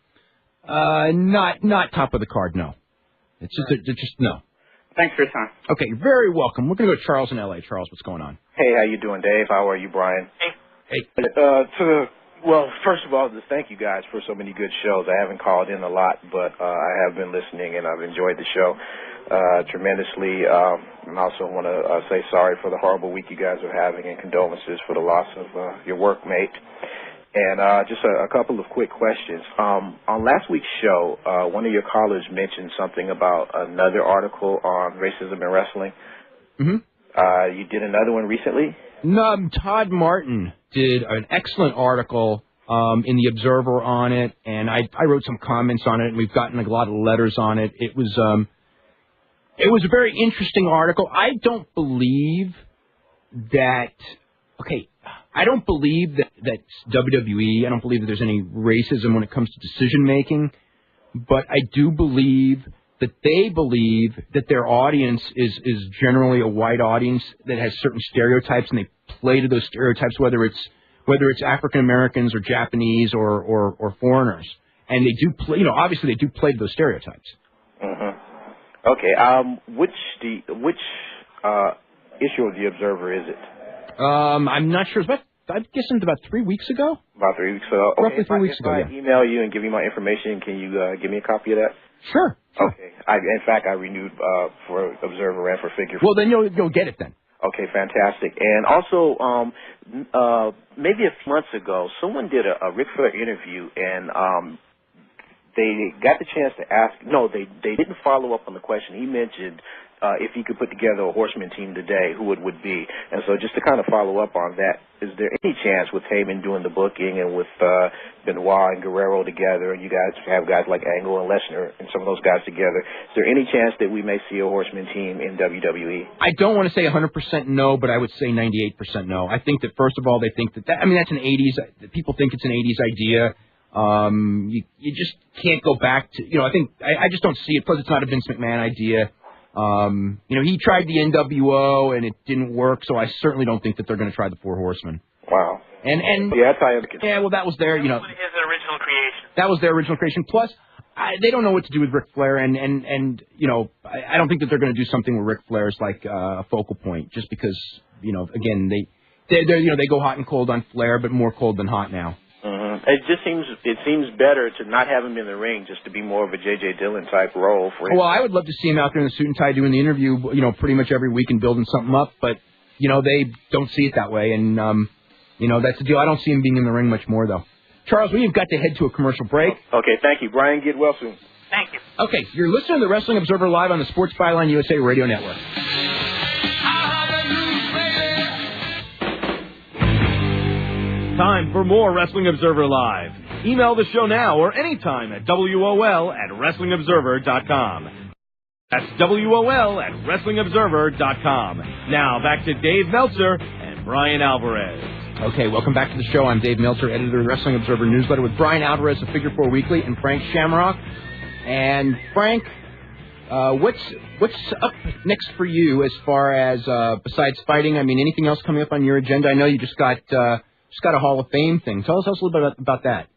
Speaker 3: top of the card, no. It's just no.
Speaker 23: Thanks for your time.
Speaker 3: Okay, very welcome. We're going to go to Charles in L.A. Charles, what's going on?
Speaker 6: Hey, how you doing, Dave? How are you, Brian?
Speaker 3: Hey.
Speaker 6: Well, first of all, just thank you guys for so many good shows. I haven't called in a lot, but I have been listening, and I've enjoyed the show tremendously. And I also want to say sorry for the horrible week you guys are having, and condolences for the loss of your workmate. And just a couple of quick questions. On last week's show, one of your callers mentioned something about another article on racism in wrestling.
Speaker 3: Mm-hmm.
Speaker 6: You did another one recently?
Speaker 3: No, Todd Martin did an excellent article in the Observer on it, and I wrote some comments on it, and we've gotten a lot of letters on it. It was a very interesting article. I don't believe that. Okay. I don't believe that WWE, I don't believe that there's any racism when it comes to decision making, but I do believe that they believe that their audience is generally a white audience that has certain stereotypes, and they play to those stereotypes, whether it's African Americans or Japanese or foreigners, and they do play. Obviously they do play to those stereotypes.
Speaker 6: Mm-hmm. Okay. Which issue of the Observer is it?
Speaker 3: I'm not sure. I'm guessing about 3 weeks ago.
Speaker 6: About 3 weeks ago. Okay,
Speaker 3: roughly 3 weeks ago.
Speaker 6: If I email you and give you my information, can you give me a copy of that?
Speaker 3: Sure.
Speaker 6: Okay. In fact, I renewed for Observer and for Figure.
Speaker 3: Well, then you'll get it then.
Speaker 6: Okay, fantastic. And also, maybe a few months ago, someone did a Ric Flair interview, and they got the chance to ask. No, they didn't follow up on the question. He mentioned if he could put together a Horseman team today, who it would be. And so just to kind of follow up on that, is there any chance with Heyman doing the booking and with Benoit and Guerrero together, and you guys have guys like Angle and Lesnar and some of those guys together, is there any chance that we may see a Horseman team in WWE?
Speaker 3: I don't want to say 100% no, but I would say 98% no. I think that, first of all, they think that I mean, that's an 80s, people think it's an 80s idea. You just can't go back to, I just don't see it. Plus, it's not a Vince McMahon idea. He tried the NWO and it didn't work, so I certainly don't think that they're going to try the Four Horsemen.
Speaker 6: Wow.
Speaker 3: And
Speaker 6: yeah, that's how
Speaker 3: well, that was their,
Speaker 5: His original creation.
Speaker 3: That was their original creation. Plus, they don't know what to do with Ric Flair, and I don't think that they're going to do something with Ric Flair as like a focal point, just because, again, they go hot and cold on Flair, but more cold than hot now.
Speaker 6: Mm-hmm. It seems better to not have him in the ring, just to be more of a J.J. Dillon type role for him.
Speaker 3: Well, I would love to see him out there in the suit and tie doing the interview, pretty much every week and building something up. But they don't see it that way, and that's the deal. I don't see him being in the ring much more, though. Charles, we've got to head to a commercial break.
Speaker 6: Okay, thank you, Brian. Get well soon.
Speaker 5: Thank you.
Speaker 3: Okay, you're listening to the Wrestling Observer Live on the Sports Byline USA Radio Network.
Speaker 4: Time for more Wrestling Observer Live. Email the show now or anytime at WOL@WrestlingObserver.com. That's WOL@WrestlingObserver.com. Now back to Dave Meltzer and Brian Alvarez.
Speaker 3: Okay, welcome back to the show. I'm Dave Meltzer, editor of the Wrestling Observer newsletter, with Brian Alvarez of Figure 4 Weekly and Frank Shamrock. And Frank, what's up next for you as far as besides fighting? I mean, anything else coming up on your agenda? I know you just got a Hall of Fame thing. Tell us a little bit about that.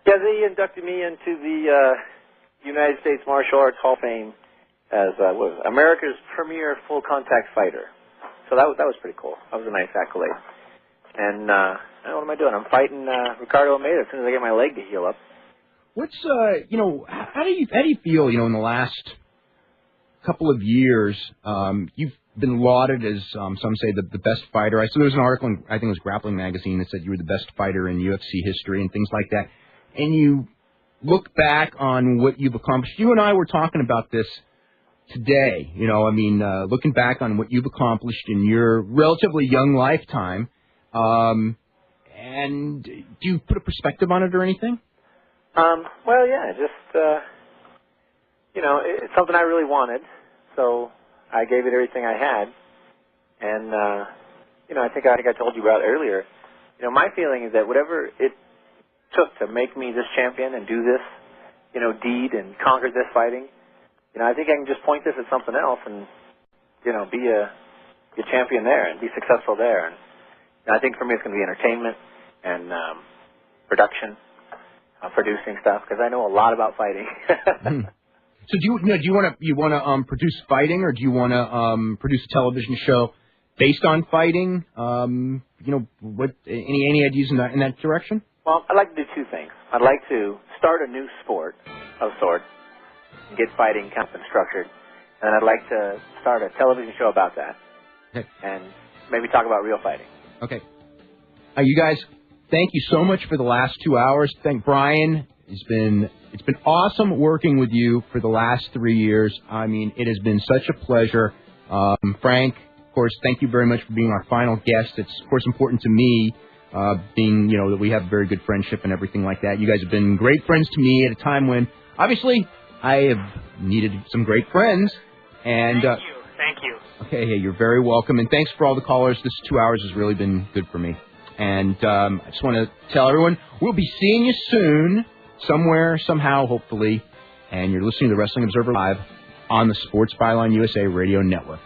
Speaker 18: Yeah, they inducted me into the United States Martial Arts Hall of Fame as America's premier full contact fighter. So that was pretty cool. That was a nice accolade. And what am I doing? I'm fighting Ricardo Almeida as soon as I get my leg to heal up.
Speaker 3: What's how do you feel? In the last couple of years, you've been lauded as some say the best fighter. I saw there was an article in, I think it was Grappling Magazine, that said you were the best fighter in UFC history and things like that. And you look back on what you've accomplished. You and I were talking about this today. Looking back on what you've accomplished in your relatively young lifetime. And do you put a perspective on it or anything?
Speaker 18: Well, yeah, just it's something I really wanted, so I gave it everything I had, and I think I told you about earlier. my feeling is that whatever it took to make me this champion and do this, deed and conquer this fighting, I think I can just point this at something else and, be a champion there and be successful there. And I think for me it's going to be entertainment and production, producing stuff, because I know a lot about fighting.
Speaker 3: So do you want to produce fighting, or do you want to produce a television show based on fighting? What any ideas in that direction?
Speaker 18: Well, I'd like to do two things. I'd like to start a new sport of sorts, and get fighting kind of structured, and I'd like to start a television show about that, and maybe talk about real fighting.
Speaker 3: Okay. You guys, thank you so much for the last 2 hours. Thank Brian. It's been awesome working with you for the last 3 years. I mean, it has been such a pleasure. Frank, of course, thank you very much for being our final guest. It's, of course, important to me, being, that we have a very good friendship and everything like that. You guys have been great friends to me at a time when, obviously, I have needed some great friends. And
Speaker 5: Thank you.
Speaker 3: Okay, hey, you're very welcome. And thanks for all the callers. This 2 hours has really been good for me. And I just want to tell everyone, we'll be seeing you soon, somewhere, somehow, hopefully. And you're listening to the Wrestling Observer Live on the Sports Byline USA Radio Network.